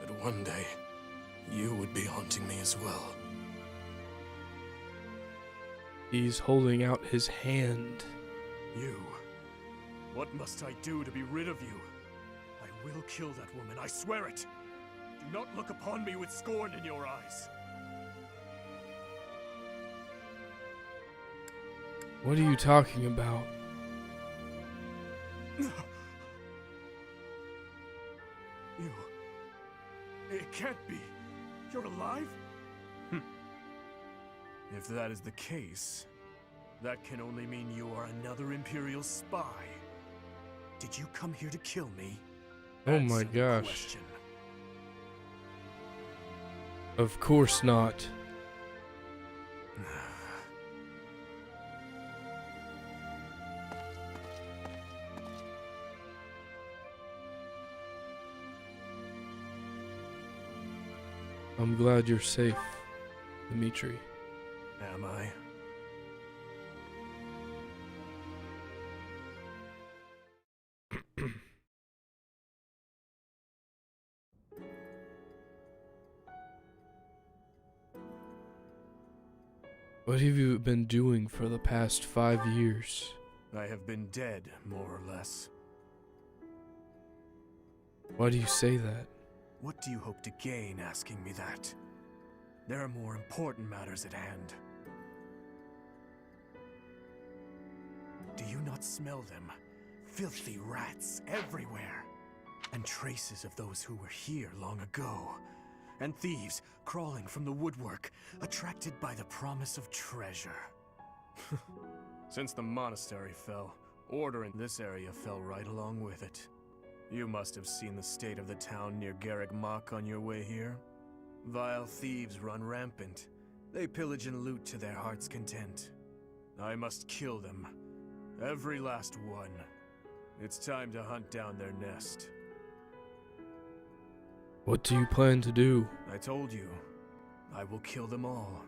that one day you would be haunting me as well. He's holding out his hand. You. What must I do to be rid of you? I will kill that woman, I swear it. Do not look upon me with scorn in your eyes. What are you talking about? You... It can't be. You're alive? If that is the case, that can only mean you are another Imperial spy. Did you come here to kill me? Oh my gosh. Question. Of course not. I'm glad you're safe, Dimitri. Am I? What have you been doing for the past 5 years? I have been dead, more or less. Why do you say that? What do you hope to gain asking me that? There are more important matters at hand. Do you not smell them? Filthy rats everywhere. And traces of those who were here long ago. And thieves crawling from the woodwork, attracted by the promise of treasure. Since the monastery fell, order in this area fell right along with it. You must have seen the state of the town near Garreg Mach on your way here. Vile thieves run rampant. They pillage and loot to their heart's content. I must kill them. Every last one. It's time to hunt down their nest. What do you plan to do? I told you, I will kill them all.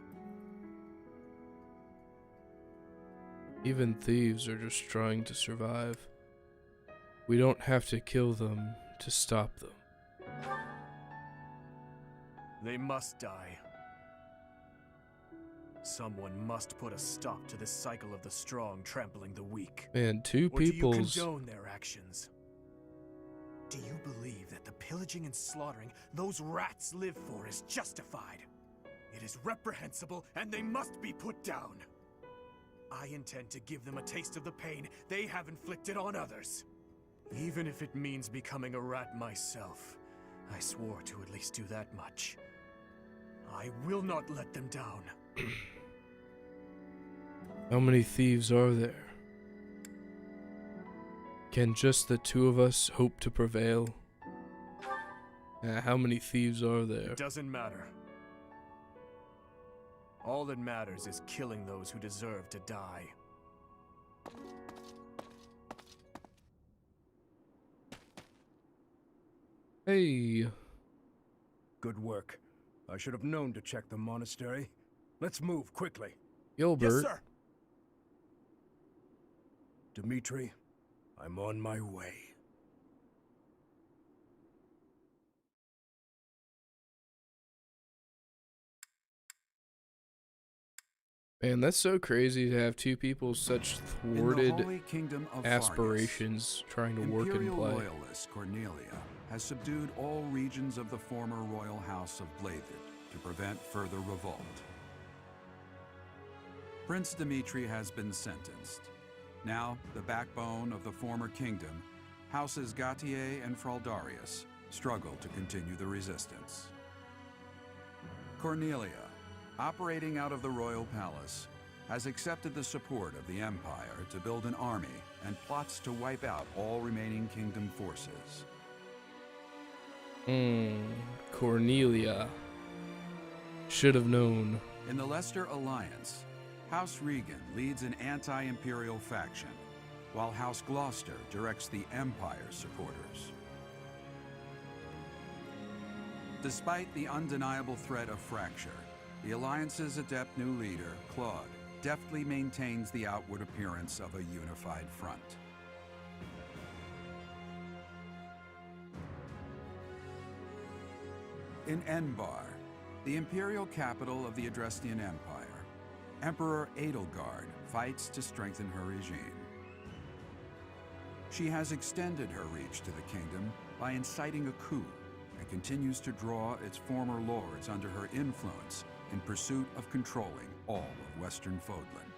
Even thieves are just trying to survive. We don't have to kill them to stop them. They must die. Someone must put a stop to this cycle of the strong trampling the weak. Man, two Or do you people's... condone their actions? Do you believe that the pillaging and slaughtering those rats live for is justified? It is reprehensible and they must be put down. I intend to give them a taste of the pain they have inflicted on others. Even if it means becoming a rat myself, I swore to at least do that much. I will not let them down. How many thieves are there? Can just the two of us hope to prevail? How many thieves are there? It doesn't matter. All that matters is killing those who deserve to die. Hey. Good work. I should have known to check the monastery. Let's move quickly. Gilbert. Yes, sir. Dimitri, I'm on my way. Man, that's so crazy to have two people such thwarted In the Holy Kingdom of aspirations trying to work and Imperial play. loyalist Cornelia has subdued all regions of the former royal house of Blathed to prevent further revolt. Prince Dimitri has been sentenced. Now, the backbone of the former kingdom, Houses Gautier and Fraldarius, struggle to continue the resistance. Cornelia, operating out of the royal palace, has accepted the support of the Empire to build an army and plots to wipe out all remaining kingdom forces. Cornelia. Should have known. In the Leicester Alliance, House Regan leads an anti-imperial faction, while House Gloucester directs the Empire's supporters. Despite the undeniable threat of fracture, the Alliance's adept new leader, Claude, deftly maintains the outward appearance of a unified front. In Enbar, the imperial capital of the Adrestian Empire, Emperor Edelgard fights to strengthen her regime. She has extended her reach to the kingdom by inciting a coup and continues to draw its former lords under her influence in pursuit of controlling all of Western Fodlan.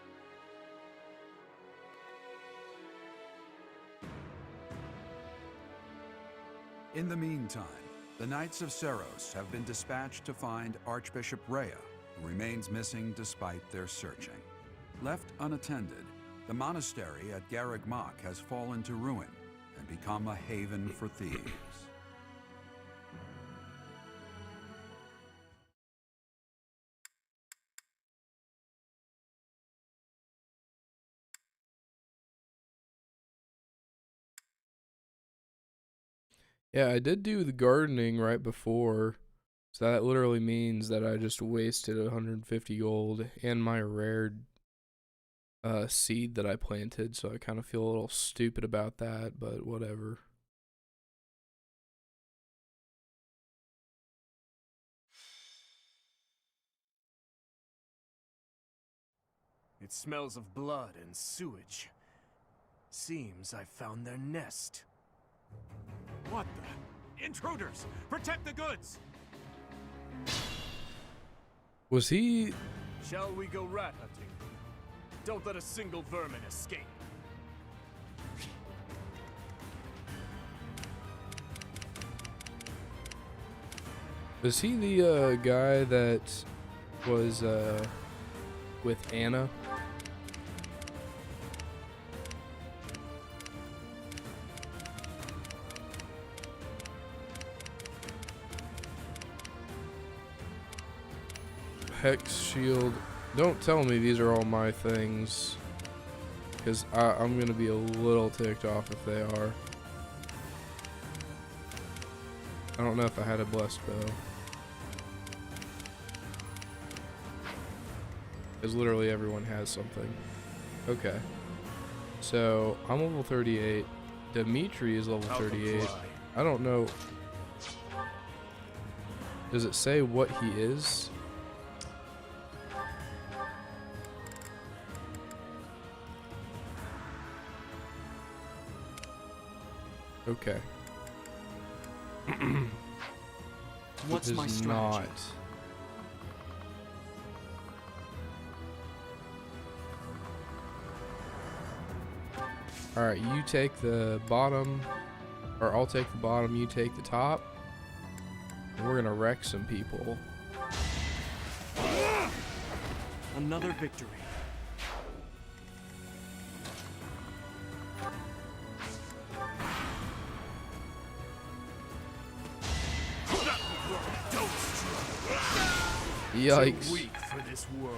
In the meantime, the Knights of Seros have been dispatched to find Archbishop Rhea, who remains missing despite their searching. Left unattended, the monastery at Garreg Mach has fallen to ruin and become a haven for thieves. Yeah, I did do the gardening right before, so that literally means that I just wasted 150 gold and my rare seed that I planted, so I kind of feel a little stupid about that, but whatever. It smells of blood and sewage. Seems I found their nest. What the? Intruders! Protect the goods! Was he... Shall we go rat hunting? Don't let a single vermin escape. Was he the guy that was with Anna? Hex shield. Don't tell me these are all my things, because I'm gonna be a little ticked off if they are. I don't know if I had a blessed bow, because literally everyone has something. Okay, so I'm level 38. Dimitri is level 38. I don't know. Does it say what he is? Okay. What's my strategy? Not. Alright, you take the bottom, or I'll take the bottom, you take the top, and we're gonna wreck some people. Another victory. Yikes. Too weak for this world.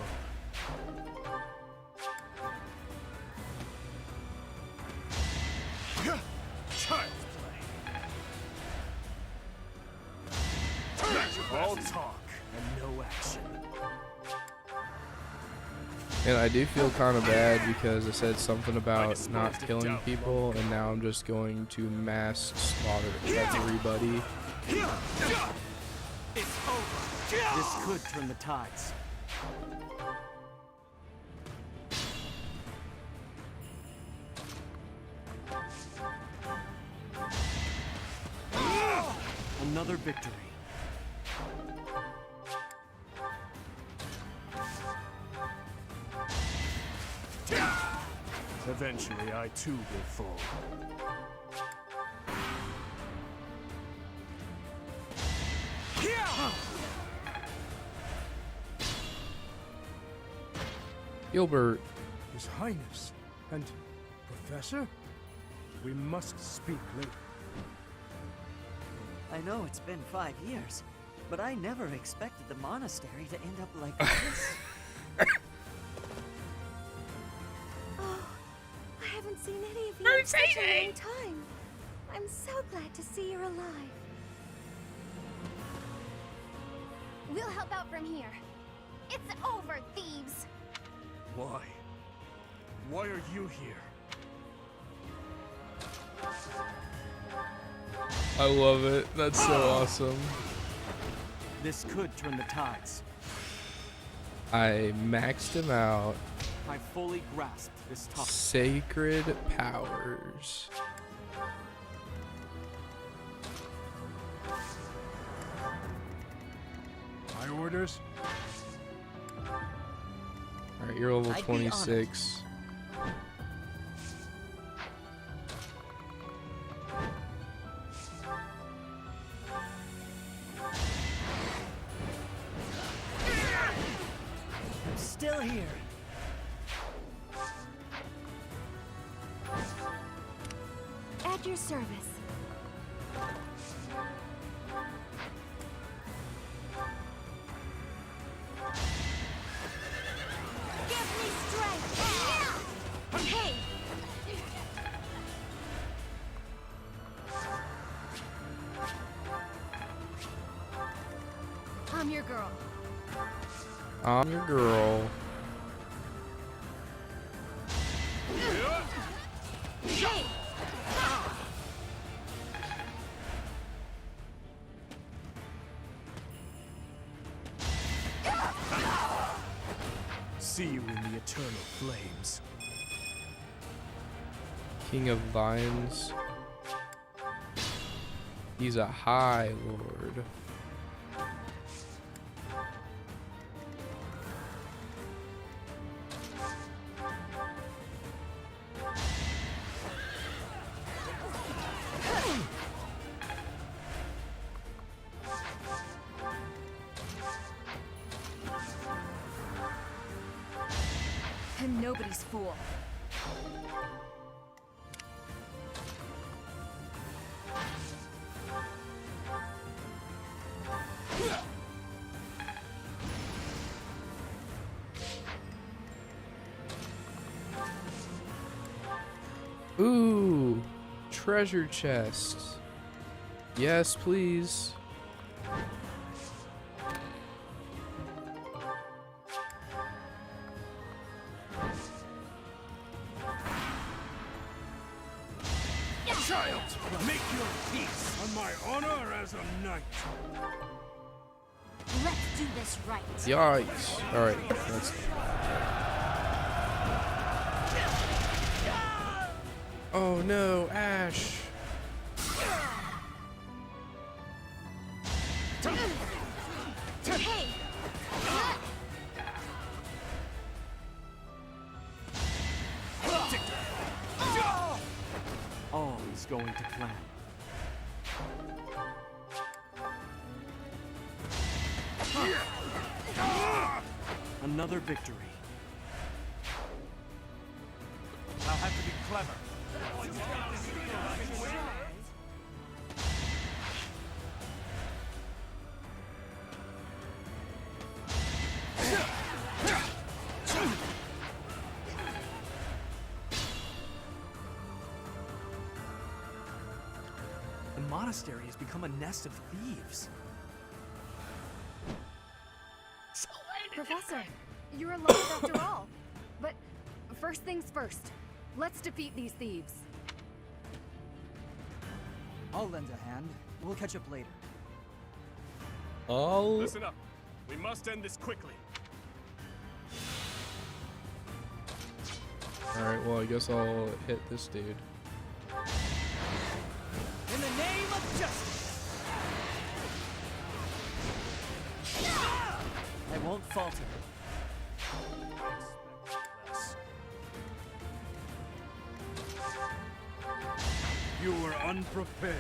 Child's play. All talk and no action. And I do feel kind of bad because I said something about not killing people, and now I'm just going to mass slaughter everybody. It's over. This could turn the tides. Another victory. Eventually, I too will fall. Gilbert. His Highness and Professor? We must speak later. I know it's been 5 years, but I never expected the monastery to end up like this. Oh, I haven't seen any of you in such a long time. I'm so glad to see you're alive. We'll help out from here. It's over, thieves! Why? Why are you here? I love it. That's so awesome. This could turn the tides. I maxed him out. I fully grasped this topic. Sacred powers. My orders? Alright, you're level I'd be 26. I'm still here. At your service. Give me strength! Yeah! Hey! I'm your girl. I'm your girl. Hey! See you in the eternal flames. King of Lions. He's a high lord. I'm nobody's fool. Ooh, treasure chest. Yes, please. Child, make your peace on my honor as a knight. Let's do this right. Yikes. Alright, that's... Oh no, Ash. Hey! All is going to plan. Another victory. I'll have to be clever. The monastery has become a nest of thieves. Professor, you're alive after all. But first things first, let's defeat these thieves. I'll lend a hand. We'll catch up later. Listen up. We must end this quickly. Alright, well, I guess I'll hit this dude. In the name of justice! I won't falter. You were unprepared.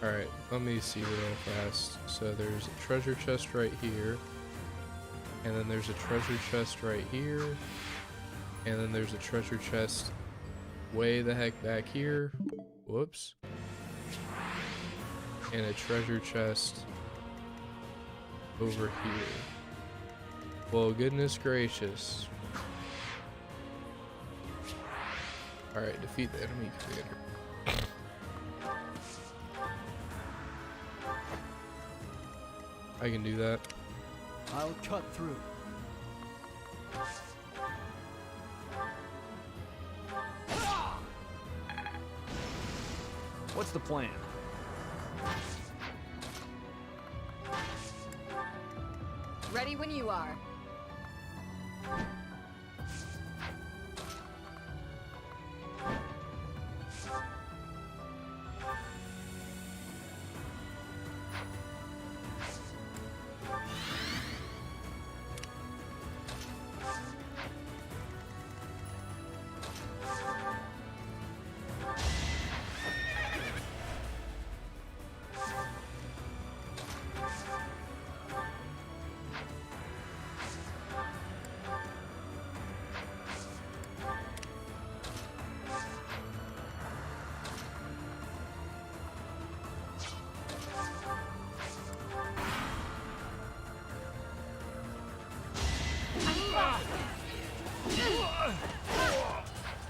Alright, let me see real fast. So there's a treasure chest right here. And then there's a treasure chest right here. And then there's a treasure chest way the heck back here. Whoops. And a treasure chest over here. Well, goodness gracious. Alright, defeat the enemy commander. I can do that. I'll cut through. What's the plan? Ready when you are.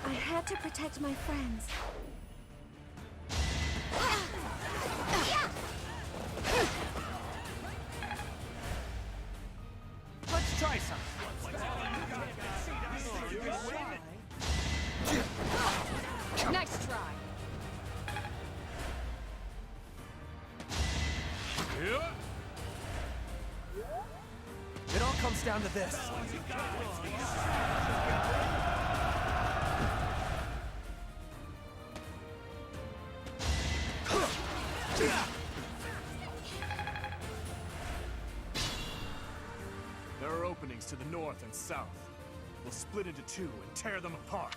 I had to protect my friends. Let's try some. Next try. It all comes down to this. There are openings to the north and south. We'll split into two and tear them apart.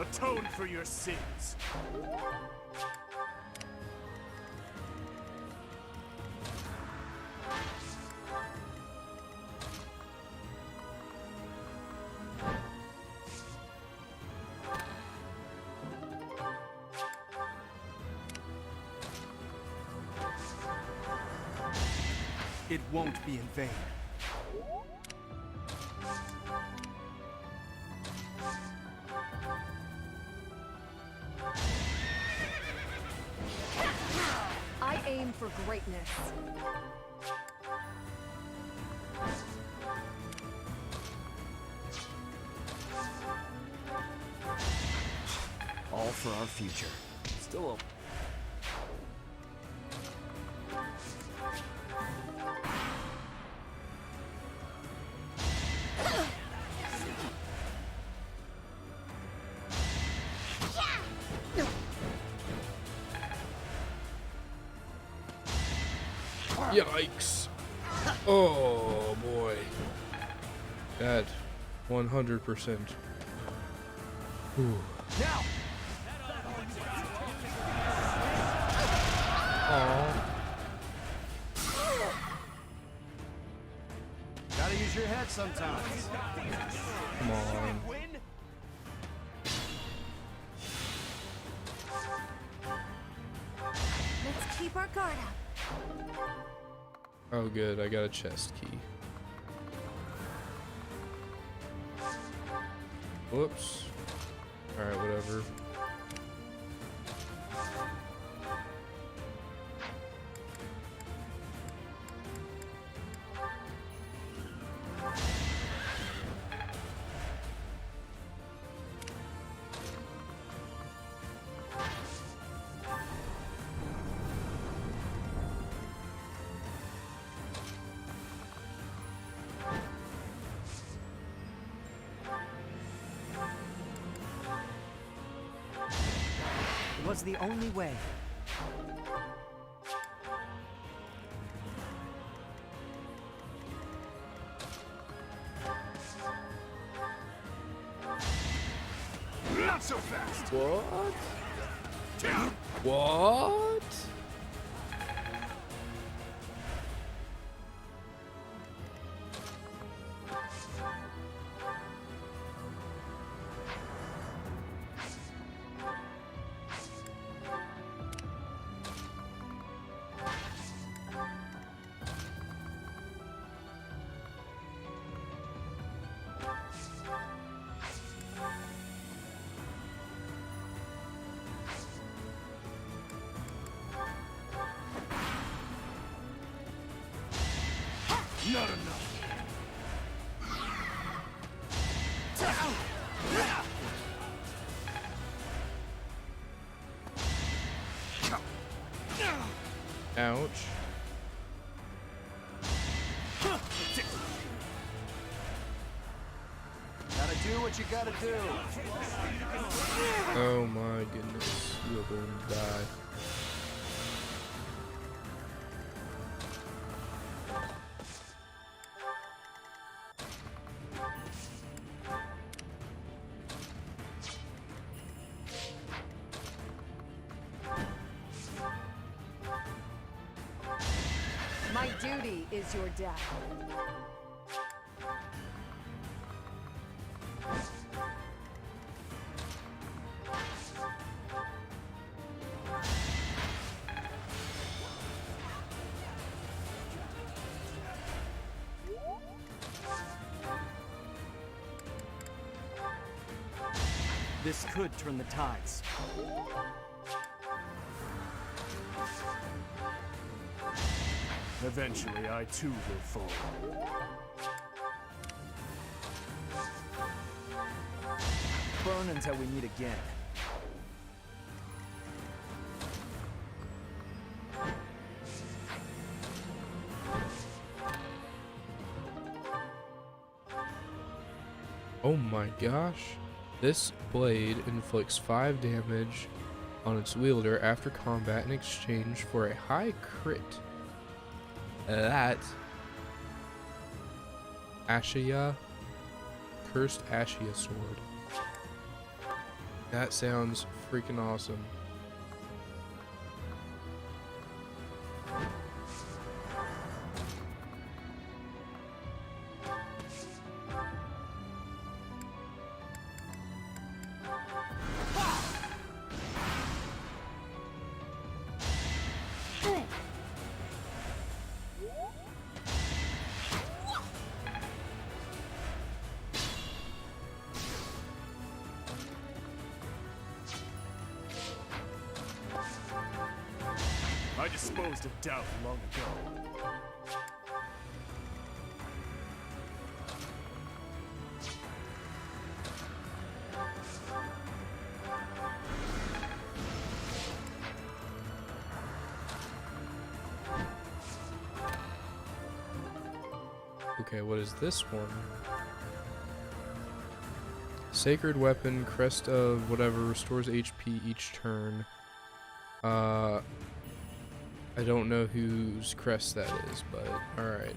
Atone for your sins. It won't be in vain. I aim for greatness. All for our future. Still open. Yikes. Oh boy. That 100%. Whew. Now! Aww. Gotta use your head sometimes. Come on. keep our guard up. Oh, good. I got a chest key. Whoops. Alright, whatever. It was the only way. Not so fast! What? What? Not enough. Ouch. Gotta do what you gotta do. Oh my goodness. You're going to die. My duty is your death. This could turn the tides. Eventually, I too will fall. Burn until we meet again. Oh my gosh. This blade inflicts 5 damage on its wielder after combat in exchange for a high crit. That Ashia, cursed Ashia sword. That sounds freaking awesome. I disposed of doubt long ago. Okay, what is this one? Sacred weapon, crest of whatever, restores HP each turn. I don't know whose crest that is, but alright.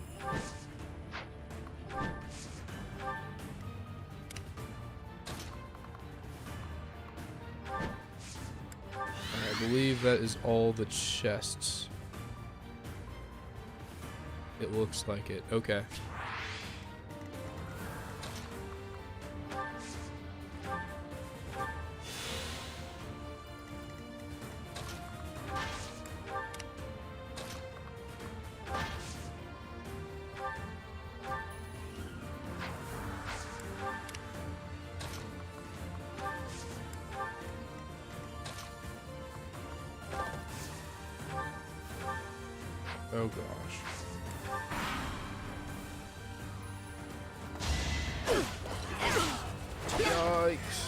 I believe that is all the chests. It looks like it. Okay. Oh gosh. Yikes.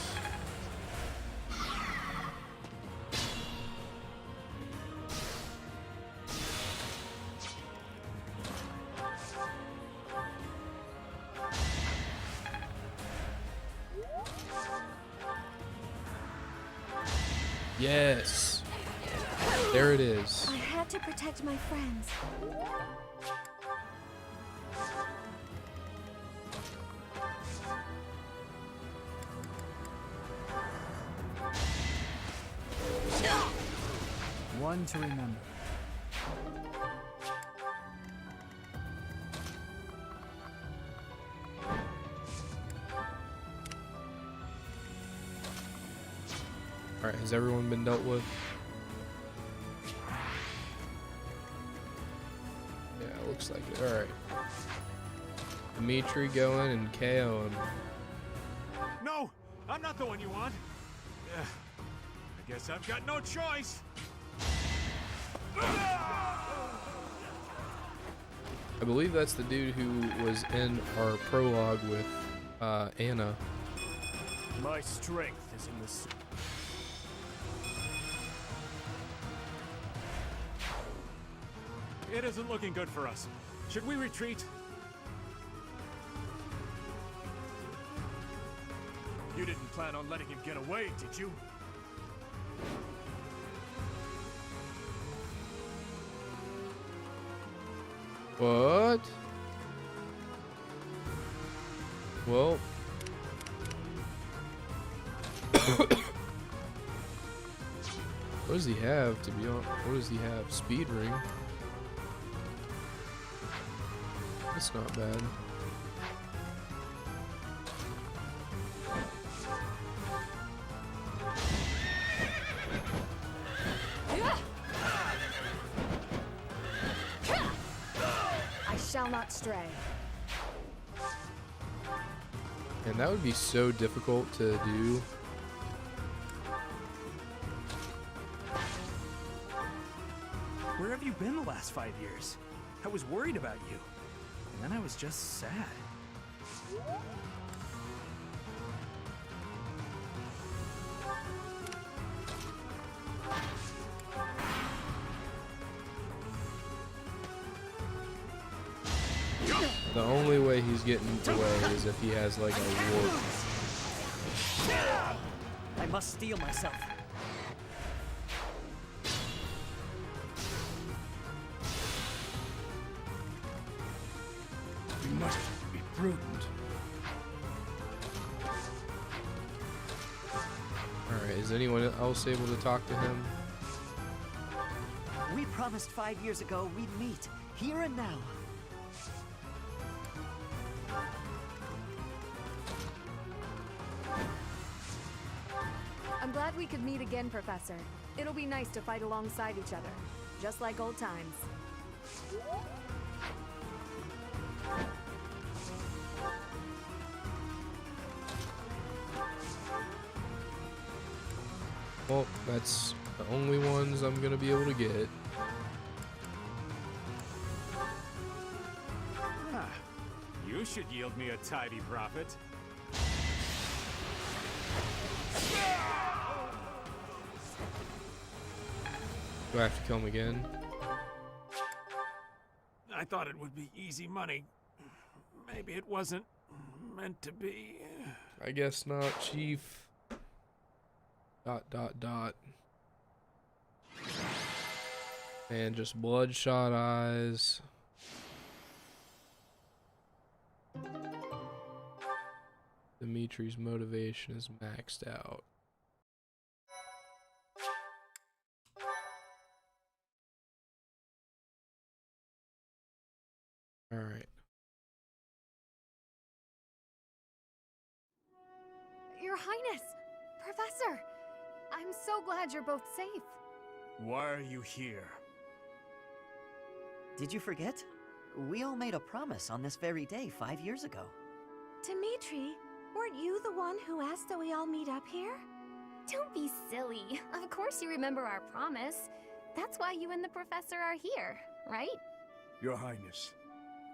Yes. There it is. I had to protect my friends. One to remember. Alright, has everyone been dealt with? Yeah, it looks like it. Alright. Dimitri, go in and KO him. No, I'm not the one you want. I guess I've got no choice. I believe that's the dude who was in our prologue with Anna. My strength is in this. It isn't looking good for us. Should we retreat? You didn't plan on letting him get away, did you? What? Well. What does he have, to be honest? What does he have? Speed ring. That's not bad. I shall not stray. And that would be so difficult to do. Where have you been the last 5 years? I was worried about you. And then I was just sad. The only way he's getting away is if he has like a warp. I must steel myself. We must be prudent. Alright, is anyone else able to talk to him? We promised 5 years ago we'd meet, here and now. I'm glad we could meet again, Professor. It'll be nice to fight alongside each other, just like old times. Well, that's the only ones I'm gonna be able to get. Ah, you should yield me a tidy profit. Do I have to kill him again? I thought it would be easy money. Maybe it wasn't meant to be. I guess not, Chief. ... And just bloodshot eyes. Dimitri's motivation is maxed out. All right. Your Highness! Professor! I'm so glad you're both safe. Why are you here? Did you forget? We all made a promise on this very day 5 years ago. Dimitri, weren't you the one who asked that we all meet up here? Don't be silly. Of course you remember our promise. That's why you and the professor are here, right? Your Highness,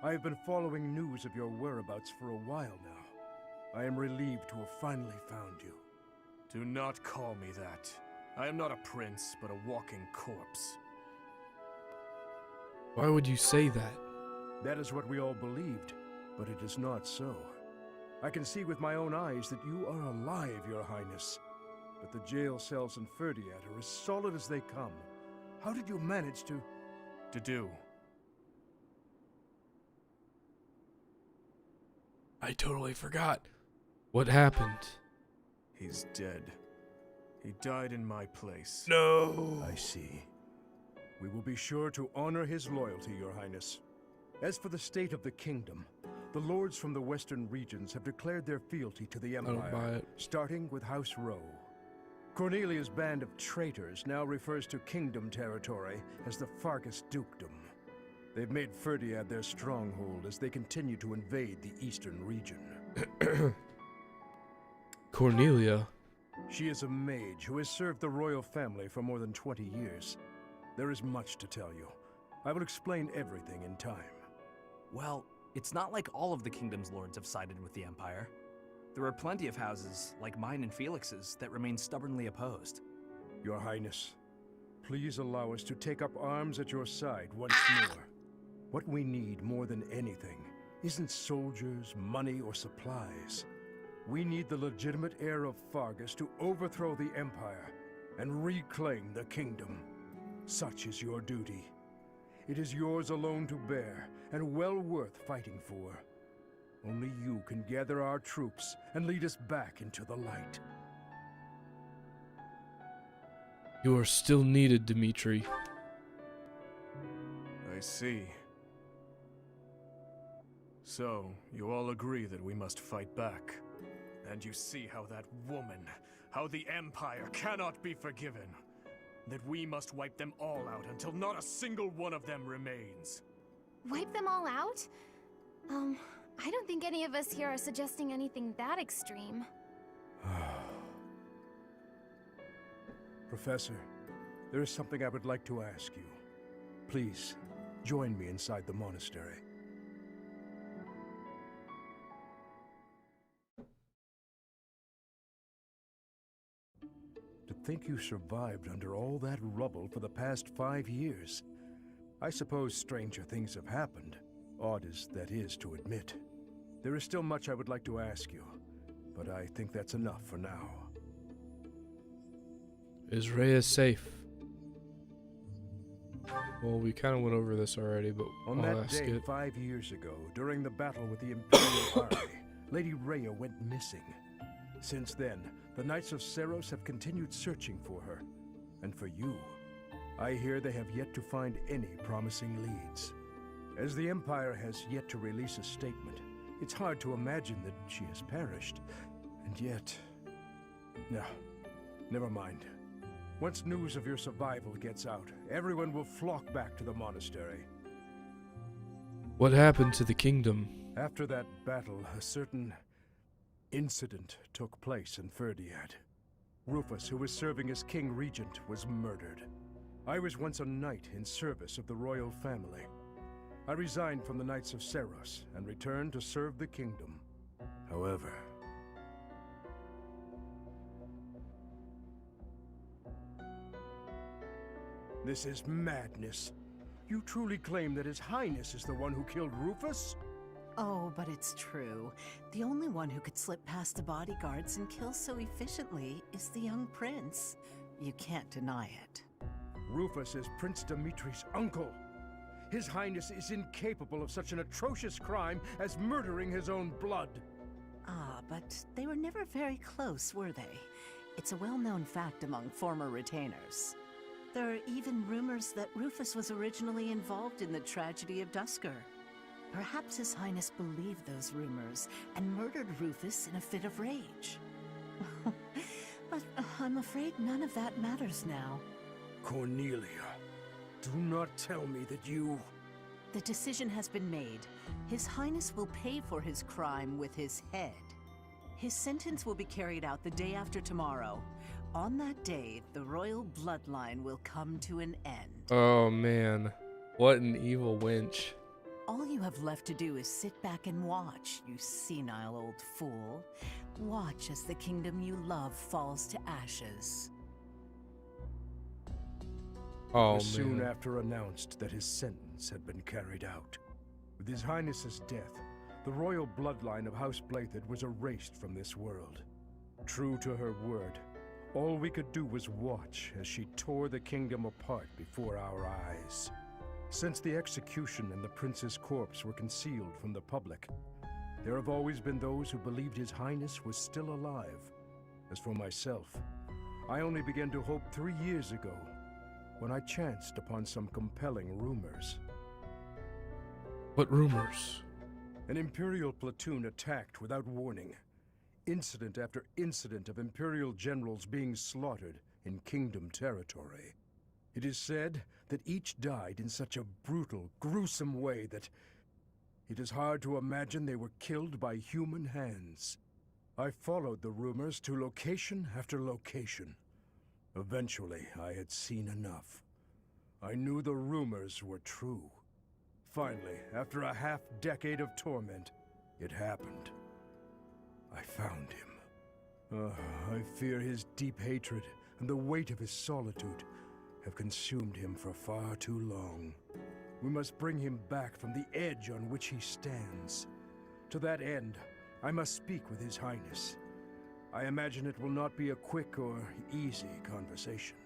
I have been following news of your whereabouts for a while now. I am relieved to have finally found you. Do not call me that. I am not a prince, but a walking corpse. Why would you say that? That is what we all believed, but it is not so. I can see with my own eyes that you are alive, Your Highness. But the jail cells in Ferdiad are as solid as they come. How did you manage to do? I totally forgot. What happened? He's dead. He died in my place. No! I see. We will be sure to honor his loyalty, Your Highness. As for the state of the kingdom, the lords from the western regions have declared their fealty to the Empire, starting with House Rowe. Cornelia's band of traitors now refers to kingdom territory as the Fargus Dukedom. They've made Ferdiad their stronghold as they continue to invade the eastern region. Cornelia? She is a mage who has served the royal family for more than 20 years. There is much to tell you. I will explain everything in time. Well, it's not like all of the kingdom's lords have sided with the Empire. There are plenty of houses, like mine and Felix's, that remain stubbornly opposed. Your Highness, please allow us to take up arms at your side once more. What we need more than anything isn't soldiers, money, or supplies. We need the legitimate heir of Fargus to overthrow the Empire and reclaim the kingdom. Such is your duty. It is yours alone to bear, and well worth fighting for. Only you can gather our troops and lead us back into the light. You are still needed, Dimitri. I see. So, you all agree that we must fight back. And you see how that woman, how the Empire cannot be forgiven. That we must wipe them all out until not a single one of them remains. Wipe them all out? I don't think any of us here are suggesting anything that extreme. Professor, there is something I would like to ask you. Please, join me inside the monastery. To think you survived under all that rubble for the past 5 years. I suppose stranger things have happened, odd as that is to admit. There is still much I would like to ask you, but I think that's enough for now. Is Rhea safe? Well, we kind of went over this already, but On I'll that ask day it. 5 years ago, during the battle with the Imperial Army, Lady Rhea went missing. Since then, the Knights of Seros have continued searching for her. And for you, I hear they have yet to find any promising leads. As the Empire has yet to release a statement, it's hard to imagine that she has perished. And yet... No, never mind. Once news of your survival gets out, everyone will flock back to the monastery. What happened to the kingdom? After that battle, a certain incident took place in Ferdiad. Rufus, who was serving as King Regent, was murdered. I was once a knight in service of the royal family. I resigned from the Knights of Seros and returned to serve the kingdom. However... This is madness. You truly claim that His Highness is the one who killed Rufus? Oh, but it's true. The only one who could slip past the bodyguards and kill so efficiently is the young prince. You can't deny it. Rufus is Prince Dimitri's uncle. His Highness is incapable of such an atrocious crime as murdering his own blood. Ah, but they were never very close, were they? It's a well-known fact among former retainers. There are even rumors that Rufus was originally involved in the tragedy of Dusker. Perhaps His Highness believed those rumors and murdered Rufus in a fit of rage. But I'm afraid none of that matters now. Cornelia, do not tell me that you... The decision has been made. His Highness will pay for his crime with his head. His sentence will be carried out the day after tomorrow. On that day, the royal bloodline will come to an end. Oh, man. What an evil wench. All you have left to do is sit back and watch, you senile old fool. Watch as the kingdom you love falls to ashes. Oh, was soon man. after announced that his sentence had been carried out. With His Highness's death, the royal bloodline of House Blathid was erased from this world. True to her word, all we could do was watch as she tore the kingdom apart before our eyes. Since the execution and the prince's corpse were concealed from the public, there have always been those who believed His Highness was still alive. As for myself, I only began to hope 3 years ago, when I chanced upon some compelling rumors. What rumors? An Imperial platoon attacked without warning. Incident after incident of Imperial generals being slaughtered in Kingdom territory. It is said that each died in such a brutal, gruesome way that it is hard to imagine they were killed by human hands. I followed the rumors to location after location. Eventually, I had seen enough. I knew the rumors were true. Finally, after a half-decade of torment, it happened. I found him. I fear his deep hatred and the weight of his solitude have consumed him for far too long. We must bring him back from the edge on which he stands. To that end, I must speak with His Highness. I imagine it will not be a quick or easy conversation.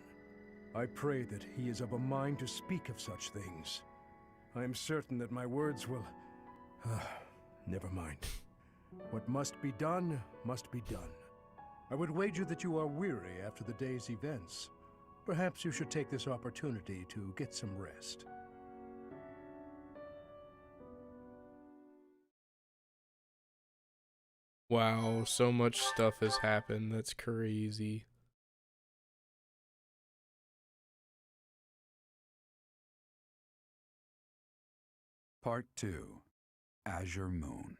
I pray that he is of a mind to speak of such things. I am certain that my words will... never mind. What must be done, must be done. I would wager that you are weary after the day's events. Perhaps you should take this opportunity to get some rest. Wow, so much stuff has happened. That's crazy. Part 2. Azure Moon.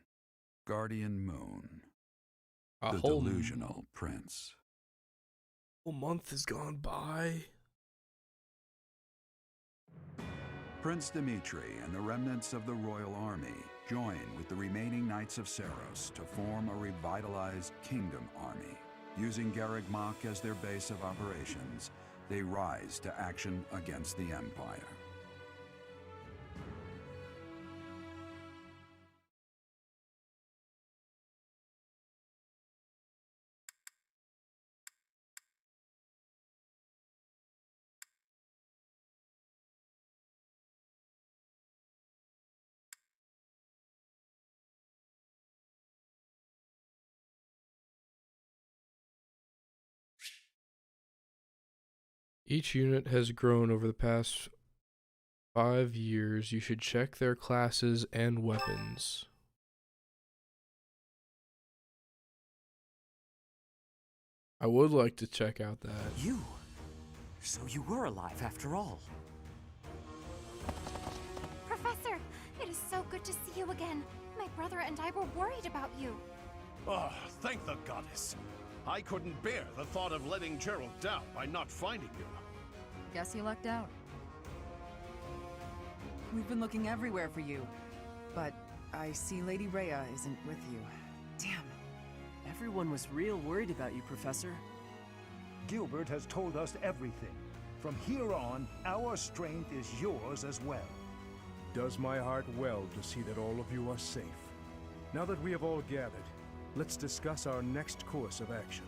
Guardian Moon. A The whole Delusional Prince. whole month has gone by. Prince Dimitri and the remnants of the royal army join with the remaining Knights of Seiros to form a revitalized kingdom army. Using Garreg Mach as their base of operations, they rise to action against the Empire. Each unit has grown over the past 5 years. You should check their classes and weapons. I would like to check out that. You? So you were alive after all. Professor, it is so good to see you again. My brother and I were worried about you. Oh, thank the goddess. I couldn't bear the thought of letting Gerald down by not finding you. Guess you lucked out. We've been looking everywhere for you, but I see Lady Rhea isn't with you. Damn. Everyone was real worried about you, Professor. Gilbert has told us everything. From here on, our strength is yours as well. Does my heart well to see that all of you are safe. Now that we have all gathered, let's discuss our next course of action.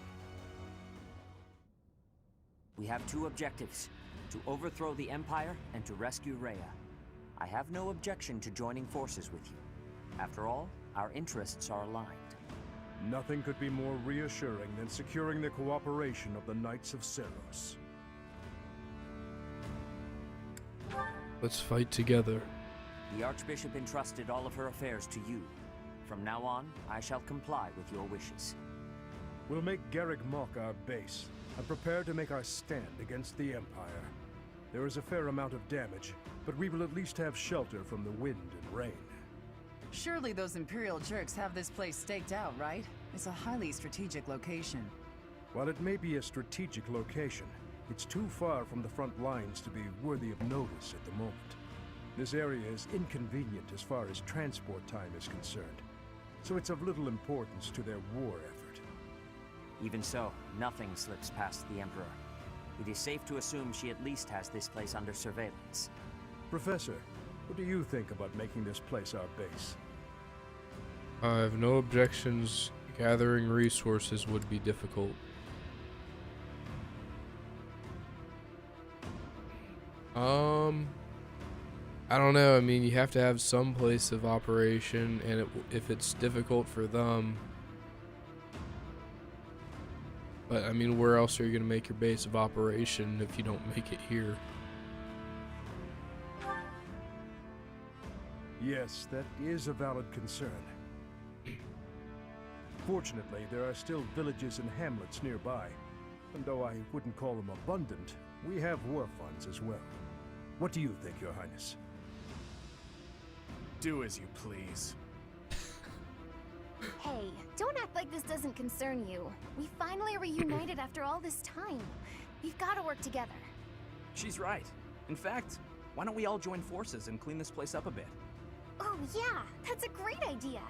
We have two objectives: to overthrow the Empire and to rescue Rhea. I have no objection to joining forces with you. After all, our interests are aligned. Nothing could be more reassuring than securing the cooperation of the Knights of Seiros. Let's fight together. The Archbishop entrusted all of her affairs to you. From now on, I shall comply with your wishes. We'll make Garreg Mach our base, and prepare to make our stand against the Empire. There is a fair amount of damage, but we will at least have shelter from the wind and rain. Surely those Imperial jerks have this place staked out, right? It's a highly strategic location. While it may be a strategic location, it's too far from the front lines to be worthy of notice at the moment. This area is inconvenient as far as transport time is concerned, so it's of little importance to their war effort. Even so, nothing slips past the Emperor. It is safe to assume she at least has this place under surveillance. Professor, what do you think about making this place our base? I have no objections. Gathering resources would be difficult. I don't know. I mean, you have to have some place of operation, and if it's difficult for them. But I mean, where else are you going to make your base of operation if you don't make it here? Yes, that is a valid concern. Fortunately, there are still villages and hamlets nearby, and though I wouldn't call them abundant, we have war funds as well. What do you think, Your Highness? Do as you please. Hey, don't act like this doesn't concern you. We finally reunited after all this time. We've got to work together. She's right. In fact, why don't we all join forces and clean this place up a bit? Oh yeah, that's a great idea.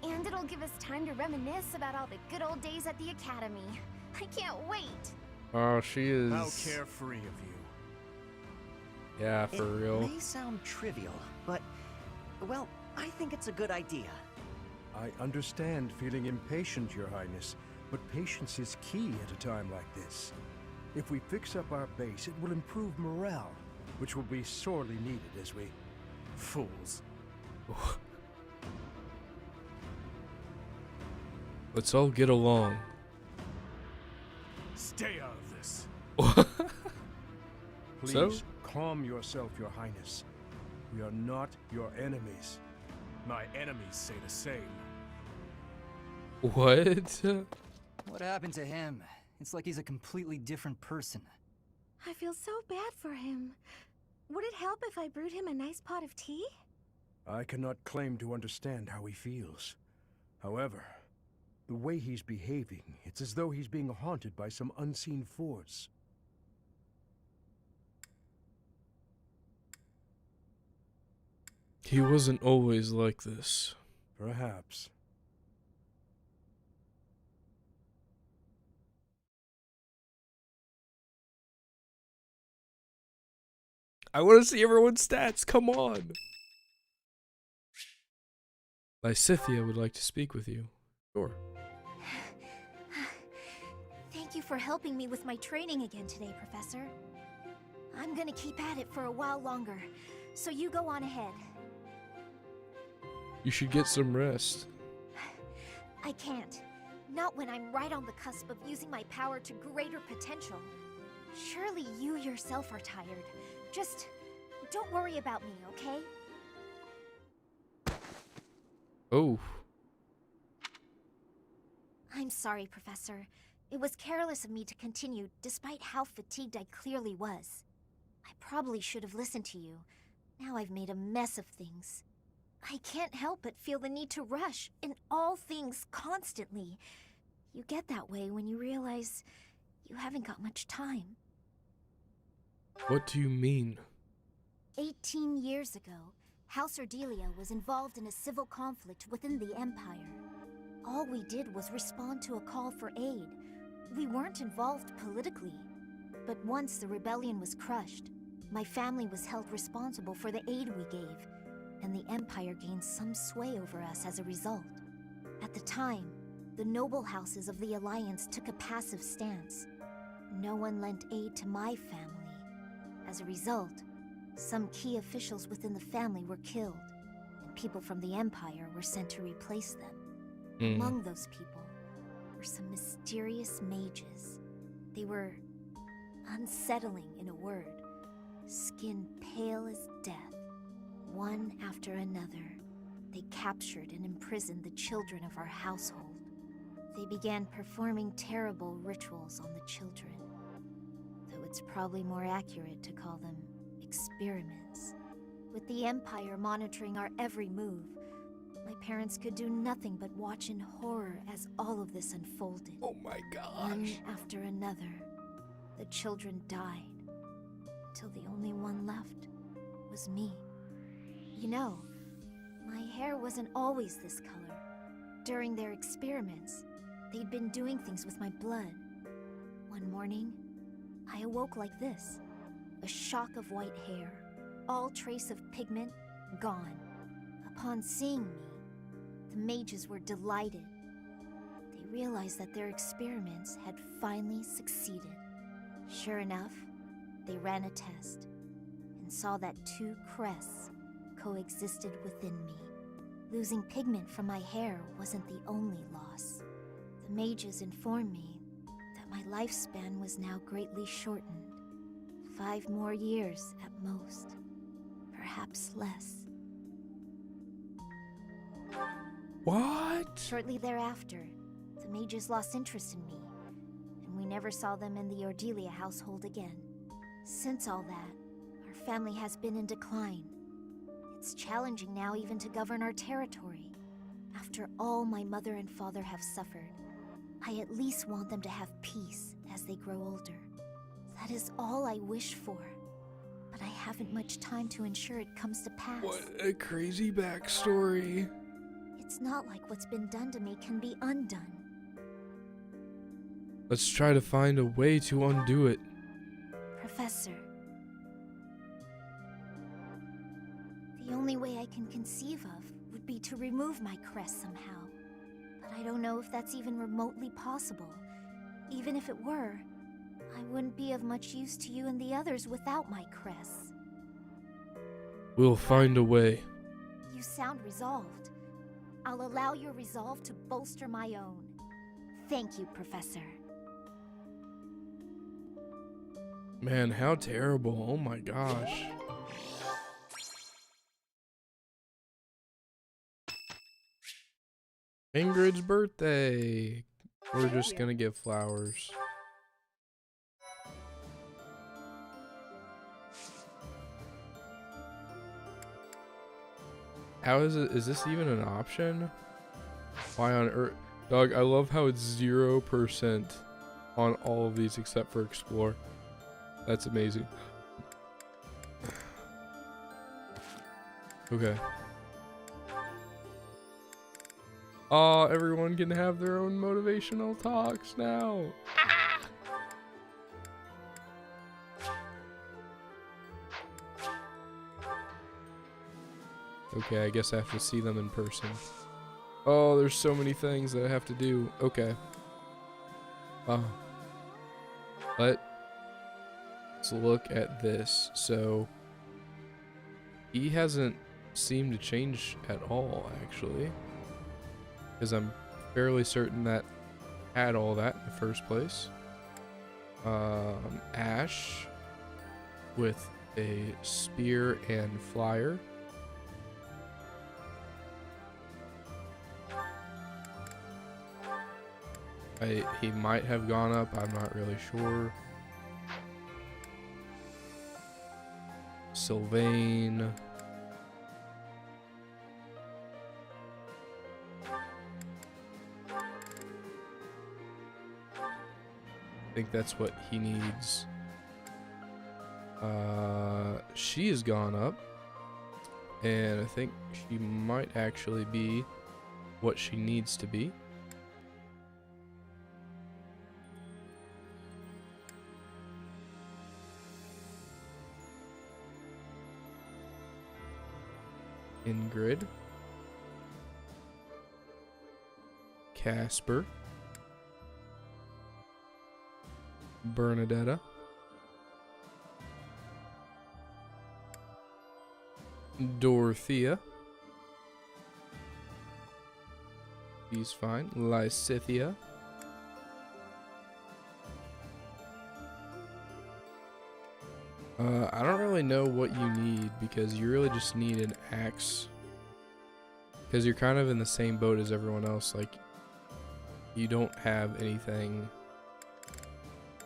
And it'll give us time to reminisce about all the good old days at the academy. I can't wait. Oh, she is. How carefree of you. Yeah, for real. It may sound trivial, but, well, I think it's a good idea. I understand feeling impatient, Your Highness, but patience is key at a time like this. If we fix up our base, it will improve morale, which will be sorely needed as we... Fools. Let's all get along. Stay out of this. Please, So? calm yourself, Your Highness. We are not your enemies. My enemies say the same. What? What happened to him? It's like he's a completely different person. I feel so bad for him. Would it help if I brewed him a nice pot of tea? I cannot claim to understand how he feels. However, the way he's behaving, it's as though he's being haunted by some unseen force. He wasn't always like this. Perhaps. I want to see everyone's stats. Come on. Lysithia would like to speak with you. Sure. Thank you for helping me with my training again today, Professor. I'm gonna keep at it for a while longer, so you go on ahead. You should get some rest. I can't. Not when I'm right on the cusp of using my power to greater potential. Surely you yourself are tired. Just don't worry about me, okay? Oh. I'm sorry, Professor. It was careless of me to continue, despite how fatigued I clearly was. I probably should have listened to you. Now I've made a mess of things. I can't help but feel the need to rush in all things constantly. You get that way when you realize you haven't got much time. What do you mean? 18 years ago, House Ordelia was involved in a civil conflict within the Empire. All we did was respond to a call for aid. We weren't involved politically. But once the rebellion was crushed, my family was held responsible for the aid we gave, and the Empire gained some sway over us as a result. At the time, the noble houses of the Alliance took a passive stance. No one lent aid to my family. As a result, some key officials within the family were killed, and people from the Empire were sent to replace them. Among those people were some mysterious mages. They were unsettling, in a word. Skin pale as death. One after another, they captured and imprisoned the children of our household. They began performing terrible rituals on the children, though it's probably more accurate to call them experiments. With the Empire monitoring our every move, my parents could do nothing but watch in horror as all of this unfolded. Oh my gosh. One after another, the children died, until the only one left was me. You know, my hair wasn't always this color. During their experiments, they'd been doing things with my blood. One morning, I awoke like this. A shock of white hair, all trace of pigment gone. Upon seeing me, the mages were delighted. They realized that their experiments had finally succeeded. Sure enough, they ran a test and saw that 2 crests coexisted within me. Losing pigment from my hair wasn't the only loss. The mages informed me that my lifespan was now greatly shortened. 5 more years at most, perhaps less. What? Shortly thereafter, the mages lost interest in me, and we never saw them in the Ordelia household again. Since all that, our family has been in decline. It's challenging now even to govern our territory. After all my mother and father have suffered, I at least want them to have peace as they grow older. That is all I wish for, but I haven't much time to ensure it comes to pass. What a crazy backstory. It's not like what's been done to me can be undone. Let's try to find a way to undo it. Professor, the only way I can conceive of would be to remove my crest somehow. But I don't know if that's even remotely possible. Even if it were, I wouldn't be of much use to you and the others without my crest. We'll find a way. You sound resolved. I'll allow your resolve to bolster my own. Thank you, Professor. Man, how terrible. Oh my gosh. Ingrid's birthday. We're just gonna give flowers. How is it? Is this even an option? Why on earth? Dog, I love how it's 0% on all of these except for explore. That's amazing. Okay. Oh, everyone can have their own motivational talks now. Okay, I guess I have to see them in person. Oh, there's so many things that I have to do. Okay. Let's look at this. So, he hasn't seemed to change at all, actually. Because I'm fairly certain that had all that in the first place. Ash with a spear and flyer. He might have gone up, I'm not really sure. Sylvain. I think that's what he needs. She has gone up, and I think she might actually be what she needs to be. Ingrid, Casper, Bernadetta, Dorothea, she's fine, Lysithia, I don't really know what you need because you really just need an axe. Because you're kind of in the same boat as everyone else. Like, you don't have anything.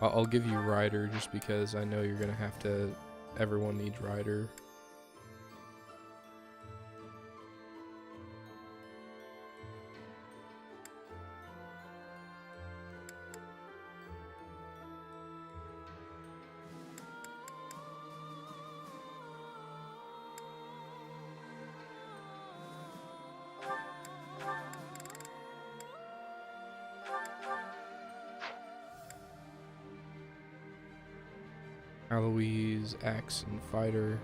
I'll give you Rider just because I know you're going to have to. Everyone needs Rider. Aloys, Axe, and Fighter.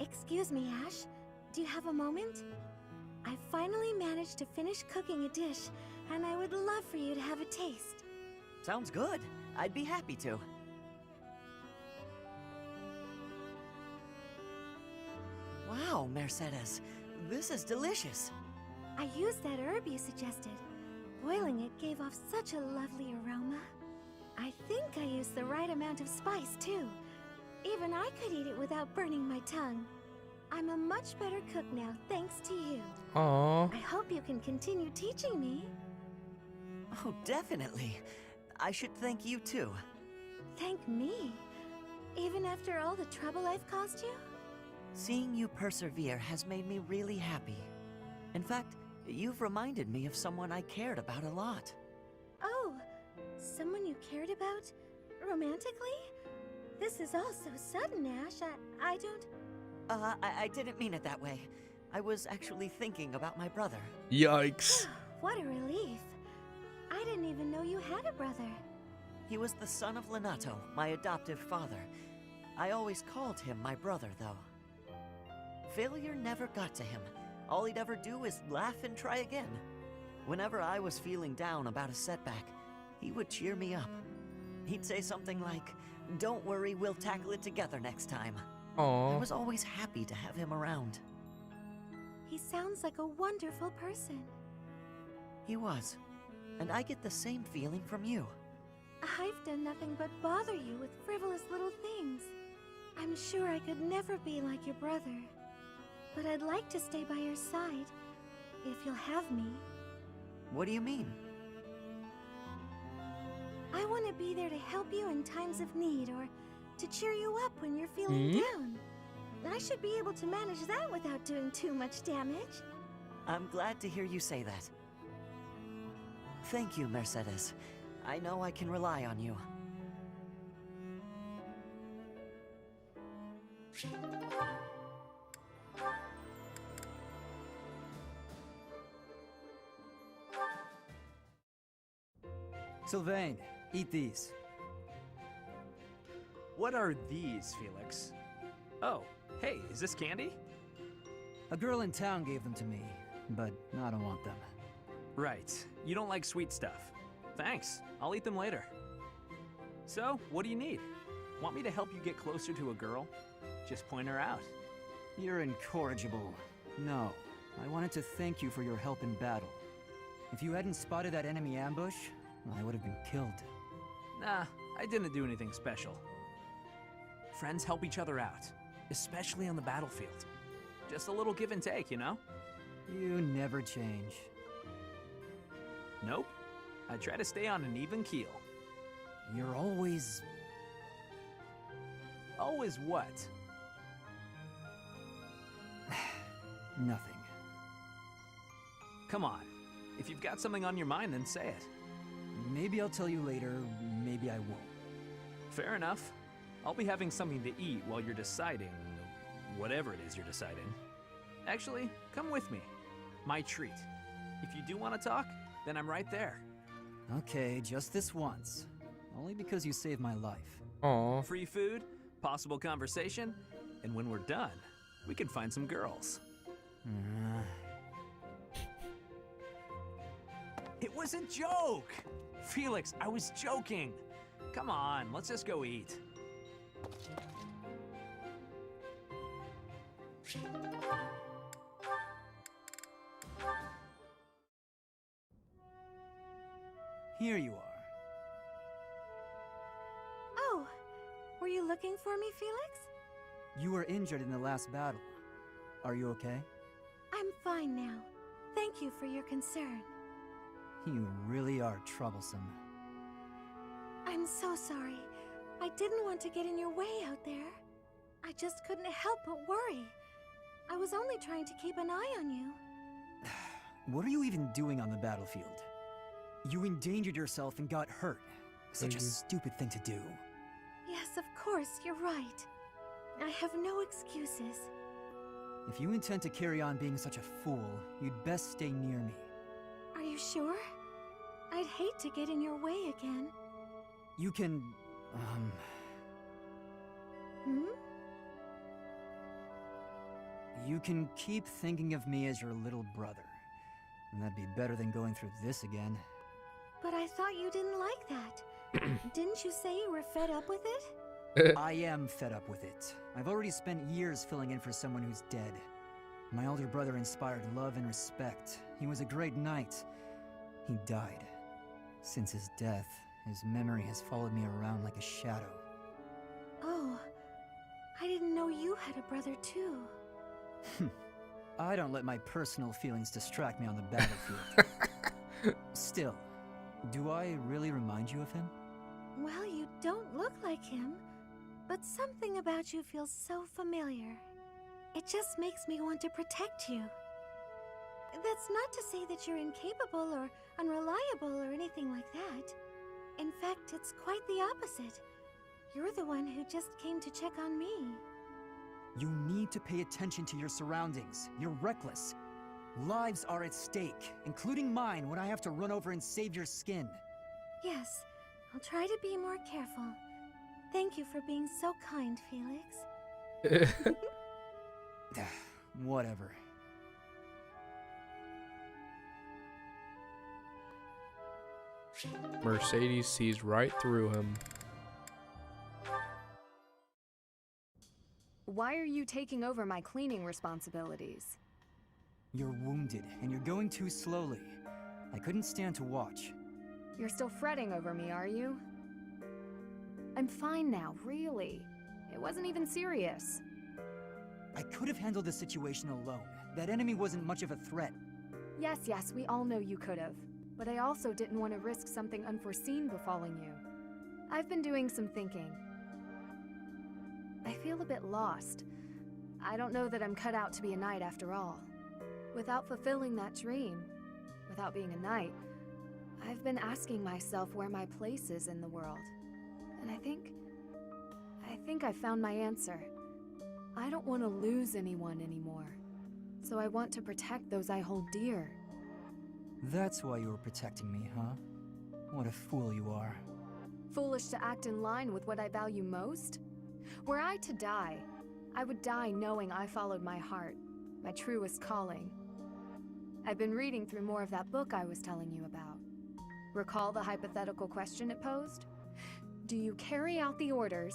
Excuse me, Ash. Do you have a moment? I finally managed to finish cooking a dish, and I would love for you to have a taste. Sounds good. I'd be happy to. Wow, Mercedes. This is delicious. I used that herb you suggested. Boiling it gave off such a lovely aroma. I think I used the right amount of spice, too. Even I could eat it without burning my tongue. I'm a much better cook now, thanks to you. Aww. I hope you can continue teaching me. Oh, definitely. I should thank you, too. Thank me? Even after all the trouble I've caused you? Seeing you persevere has made me really happy. In fact, you've reminded me of someone I cared about a lot. Oh, someone you cared about? Romantically? This is all so sudden, Ash. I don't... I didn't mean it that way. I was actually thinking about my brother. Yikes. What a relief. I didn't even know you had a brother. He was the son of Lenato, my adoptive father. I always called him my brother, though. Failure never got to him. All he'd ever do is laugh and try again. Whenever I was feeling down about a setback, he would cheer me up. He'd say something like, "Don't worry, we'll tackle it together next time." Aww. I was always happy to have him around. He sounds like a wonderful person. He was. And I get the same feeling from you. I've done nothing but bother you with frivolous little things. I'm sure I could never be like your brother. But I'd like to stay by your side, if you'll have me. What do you mean? I want to be there to help you in times of need, or to cheer you up when you're feeling down. I should be able to manage that without doing too much damage. I'm glad to hear you say that. Thank you, Mercedes. I know I can rely on you. Sylvain, eat these. What are these, Felix? Oh, hey, is this candy? A girl in town gave them to me, but I don't want them. Right. You don't like sweet stuff. Thanks. I'll eat them later. So, what do you need? Want me to help you get closer to a girl? Just point her out. You're incorrigible. No, I wanted to thank you for your help in battle. If you hadn't spotted that enemy ambush, I would have been killed. Nah, I didn't do anything special. Friends help each other out, especially on the battlefield. Just a little give and take, you know? You never change. Nope. I try to stay on an even keel. You're always... Always what? Nothing. Come on. If you've got something on your mind, then say it. Maybe I'll tell you later, maybe I won't. Fair enough. I'll be having something to eat while you're deciding whatever it is you're deciding. Actually, come with me. My treat. If you do want to talk, then I'm right there. Okay, just this once. Only because you saved my life. Aww. Free food, possible conversation, and when we're done, we can find some girls. It was a joke! Felix, I was joking. Come on, let's just go eat. Here you are. Oh, were you looking for me, Felix? You were injured in the last battle. Are you okay? I'm fine now. Thank you for your concern. You really are troublesome. I'm so sorry. I didn't want to get in your way out there. I just couldn't help but worry. I was only trying to keep an eye on you. What are you even doing on the battlefield? You endangered yourself and got hurt. Such a stupid thing to do. Yes, of course, you're right. I have no excuses. If you intend to carry on being such a fool, you'd best stay near me. Are you sure? I'd hate to get in your way again. You can, Hmm? You can keep thinking of me as your little brother. And that'd be better than going through this again. But I thought you didn't like that. Didn't you say you were fed up with it? I am fed up with it. I've already spent years filling in for someone who's dead. My older brother inspired love and respect. He was a great knight. He died. Since his death, his memory has followed me around like a shadow. Oh, I didn't know you had a brother too. I don't let my personal feelings distract me on the battlefield. Still, do I really remind you of him? Well, you don't look like him, but something about you feels so familiar. It just makes me want to protect you. That's not to say that you're incapable or unreliable or anything like that. In fact, it's quite the opposite. You're the one who just came to check on me. You need to pay attention to your surroundings. You're reckless. Lives are at stake, including mine when I have to run over and save your skin. Yes, I'll try to be more careful. Thank you for being so kind, Felix. Whatever. Mercedes sees right through him. Why are you taking over my cleaning responsibilities? You're wounded, and you're going too slowly. I couldn't stand to watch. You're still fretting over me, are you? I'm fine now, really. It wasn't even serious. I could have handled the situation alone. That enemy wasn't much of a threat. Yes, we all know you could have. But I also didn't want to risk something unforeseen befalling you. I've been doing some thinking. I feel a bit lost. I don't know that I'm cut out to be a knight after all. Without fulfilling that dream, without being a knight, I've been asking myself where my place is in the world. And I think I found my answer. I don't want to lose anyone anymore. So I want to protect those I hold dear. That's why you were protecting me, huh? What a fool you are. Foolish to act in line with what I value most? Were I to die, I would die knowing I followed my heart, my truest calling. I've been reading through more of that book I was telling you about. Recall the hypothetical question it posed? Do you carry out the orders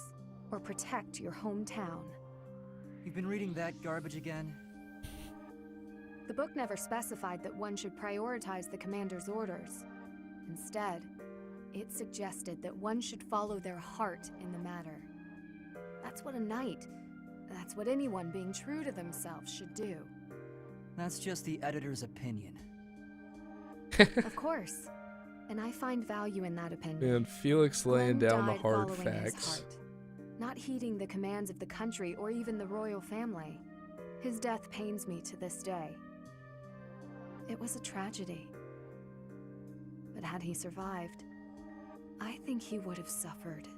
or protect your hometown? You've been reading that garbage again? The book never specified that one should prioritize the commander's orders. Instead, it suggested that one should follow their heart in the matter. That's what a knight, that's what anyone being true to themselves should do. That's just the editor's opinion. Of course. And I find value in that opinion. And Felix laying Glenn down the died hard following his facts. heart, not heeding the commands of the country or even the royal family. His death pains me to this day. It was a tragedy. But had he survived, I think he would have suffered.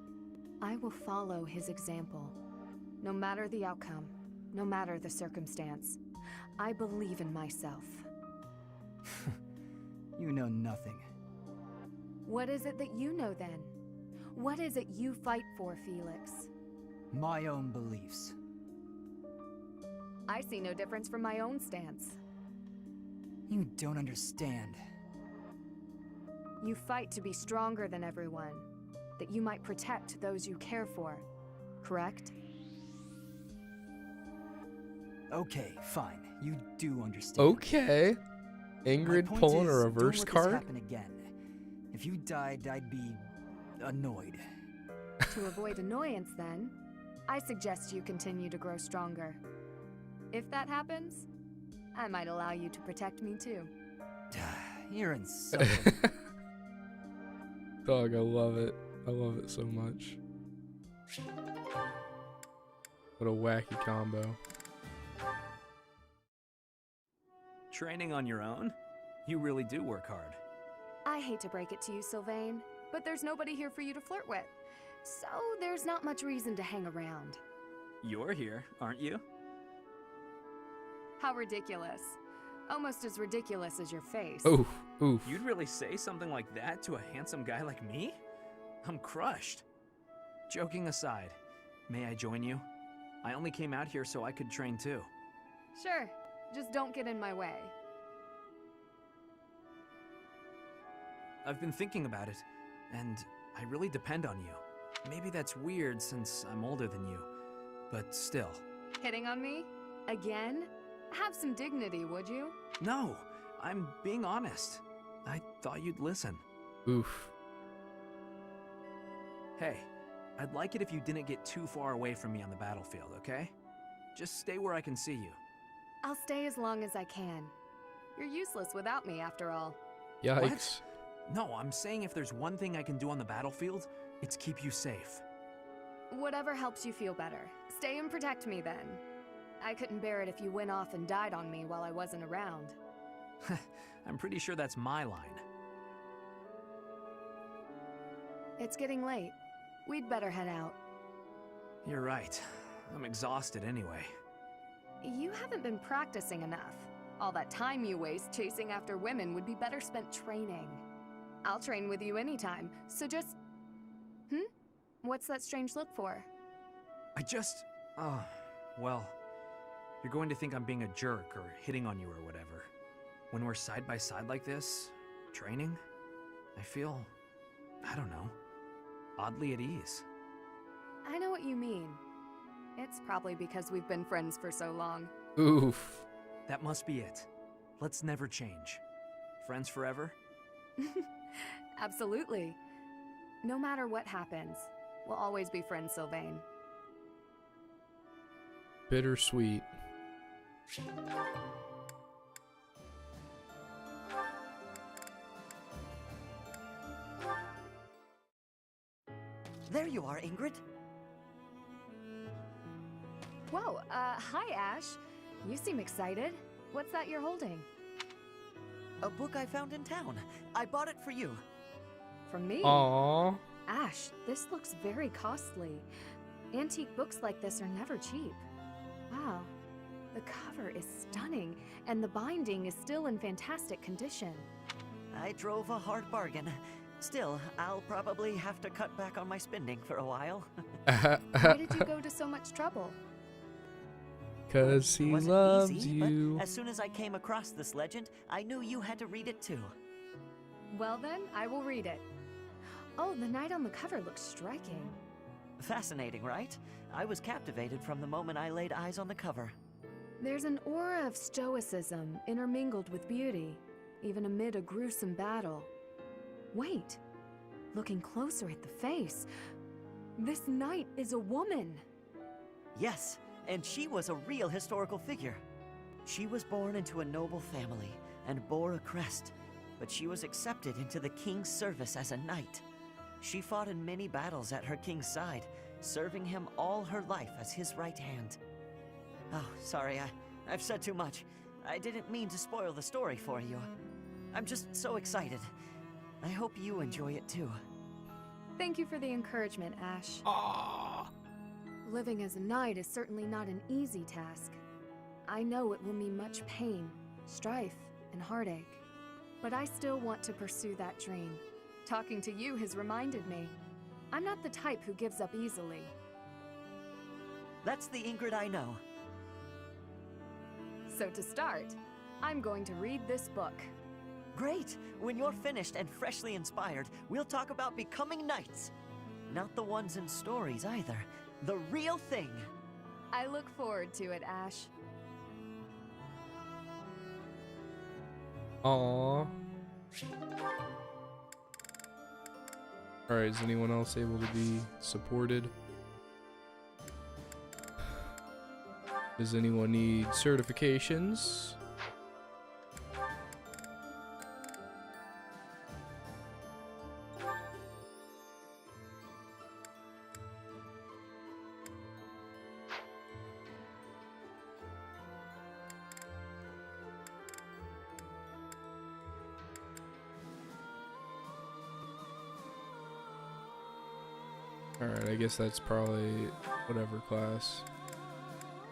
I will follow his example. No matter the outcome, no matter the circumstance, I believe in myself. You know nothing. What is it that you know then? What is it you fight for, Felix? My own beliefs. I see no difference from my own stance. You don't understand. You fight to be stronger than everyone, that you might protect those you care for, correct? Okay, fine. You do understand. Okay. Ingrid My point pulling a is, reverse don't let card? this happen again. If you died, I'd be annoyed. To avoid annoyance, then, I suggest you continue to grow stronger. If that happens, I might allow you to protect me too. You're insulting. Dog, I love it. I love it so much. What a wacky combo. Training on your own? You really do work hard. I hate to break it to you, Sylvain, but there's nobody here for you to flirt with. So there's not much reason to hang around. You're here, aren't you? How ridiculous. Almost as ridiculous as your face. Oof, oof. You'd really say something like that to a handsome guy like me? I'm crushed. Joking aside, may I join you? I only came out here so I could train too. Sure, just don't get in my way. I've been thinking about it, and I really depend on you. Maybe that's weird since I'm older than you, but still. Hitting on me? Again? Have some dignity, would you? No, I'm being honest. I thought you'd listen. Oof. Hey, I'd like it if you didn't get too far away from me on the battlefield, okay? Just stay where I can see you. I'll stay as long as I can. You're useless without me, after all. Yikes. What? No, I'm saying if there's one thing I can do on the battlefield, it's keep you safe. Whatever helps you feel better. Stay and protect me, then. I couldn't bear it if you went off and died on me while I wasn't around. I'm pretty sure that's my line. It's getting late. We'd better head out. You're right. I'm exhausted anyway. You haven't been practicing enough. All that time you waste chasing after women would be better spent training. I'll train with you anytime, so just... What's that strange look for? Well, you're going to think I'm being a jerk or hitting on you or whatever. When we're side by side like this, training, I feel, I don't know, oddly at ease. I know what you mean. It's probably because we've been friends for so long. Oof. That must be it. Let's never change. Friends forever? Absolutely. No matter what happens, we'll always be friends, Sylvain. Bittersweet. There you are, Ingrid. Whoa, hi, Ash. You seem excited. What's that you're holding? A book I found in town. I bought it for you. From me? Aww. Ash, this looks very costly. Antique books like this are never cheap. Wow. The cover is stunning, and the binding is still in fantastic condition. I drove a hard bargain. Still, I'll probably have to cut back on my spending for a while. Why did you go to so much trouble? 'Cause he Wasn't loves easy, you. But as soon as I came across this legend, I knew you had to read it too. Well then, I will read it. Oh, the knight on the cover looks striking. Fascinating, right? I was captivated from the moment I laid eyes on the cover. There's an aura of stoicism intermingled with beauty, even amid a gruesome battle. Wait, looking closer at the face, this knight is a woman. Yes, and she was a real historical figure. She was born into a noble family and bore a crest, but she was accepted into the king's service as a knight. She fought in many battles at her king's side, serving him all her life as his right hand. Oh, sorry, I've said too much. I didn't mean to spoil the story for you. I'm just so excited. I hope you enjoy it too. Thank you for the encouragement, Ash. Aww. Living as a knight is certainly not an easy task. I know it will mean much pain, strife, and heartache. But I still want to pursue that dream. Talking to you has reminded me. I'm not the type who gives up easily. That's the Ingrid I know. So to start, I'm going to read this book. Great! When you're finished and freshly inspired, we'll talk about becoming knights. Not the ones in stories either. The real thing. I look forward to it, Ash. Aww. Alright, is anyone else able to be supported? Does anyone need certifications? Alright, I guess that's probably whatever class.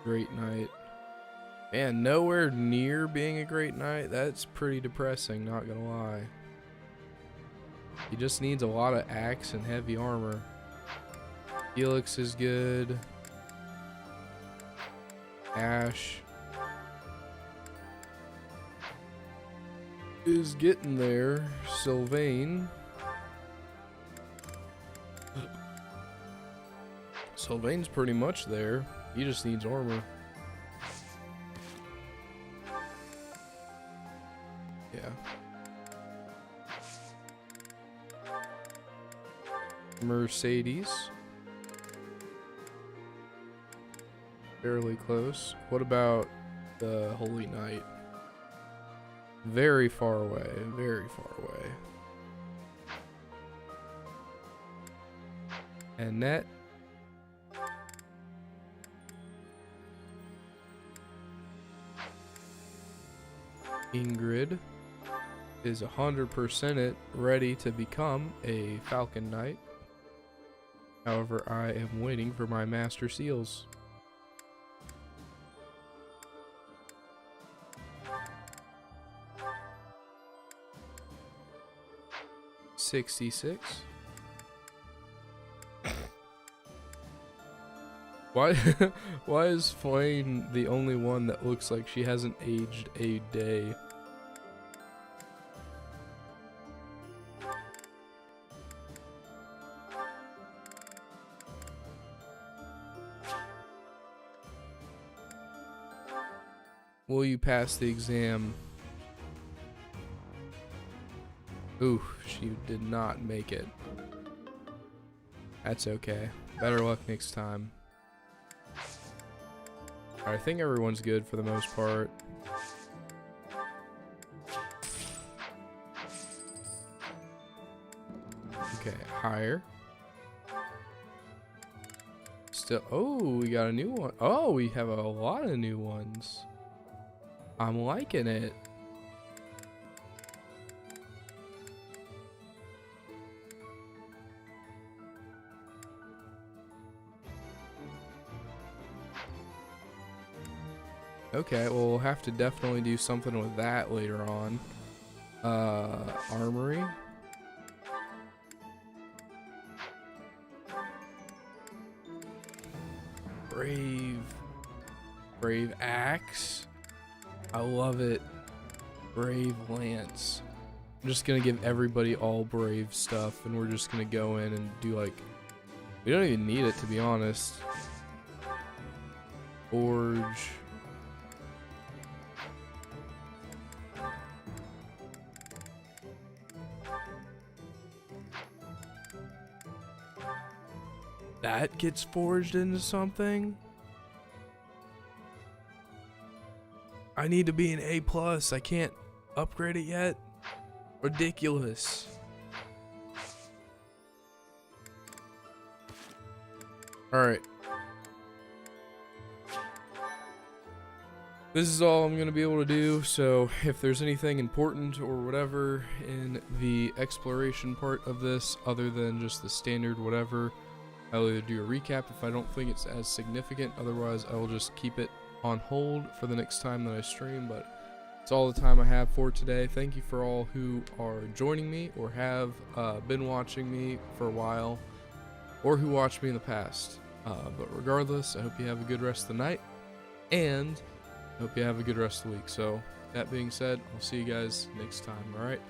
Great Knight. Man, nowhere near being a Great Knight. That's pretty depressing, not gonna lie. He just needs a lot of axe and heavy armor. Felix is good. Ash is getting there. Sylvain. Sylvain's pretty much there. He just needs armor. Yeah. Mercedes. Fairly close. What about the Holy Knight? Very far away. Very far away. Annette. Ingrid is 100% ready to become a Falcon Knight. However, I am waiting for my Master Seals. $66. Why why is Flayn the only one that looks like she hasn't aged a day? Will you pass the exam? Ooh, she did not make it. That's okay. Better luck next time. I think everyone's good for the most part. Okay, higher. Still, oh, we got a new one. Oh, we have a lot of new ones. I'm liking it. Okay, well, we'll have to definitely do something with that later on. Armory. Brave axe. I love it. Brave lance. I'm just gonna give everybody all brave stuff, and we're just gonna go in and do like, we don't even need it, to be honest. Forge. That gets forged into something? I need to be an A+. I can't upgrade it yet? Ridiculous. Alright. This is all I'm going to be able to do, so if there's anything important or whatever in the exploration part of this, other than just the standard whatever, I'll either do a recap if I don't think it's as significant, otherwise I will just keep it on hold for the next time that I stream, but it's all the time I have for today. Thank you for all who are joining me or have been watching me for a while, or who watched me in the past. But regardless, I hope you have a good rest of the night, and I hope you have a good rest of the week. So, that being said, I'll see you guys next time, alright?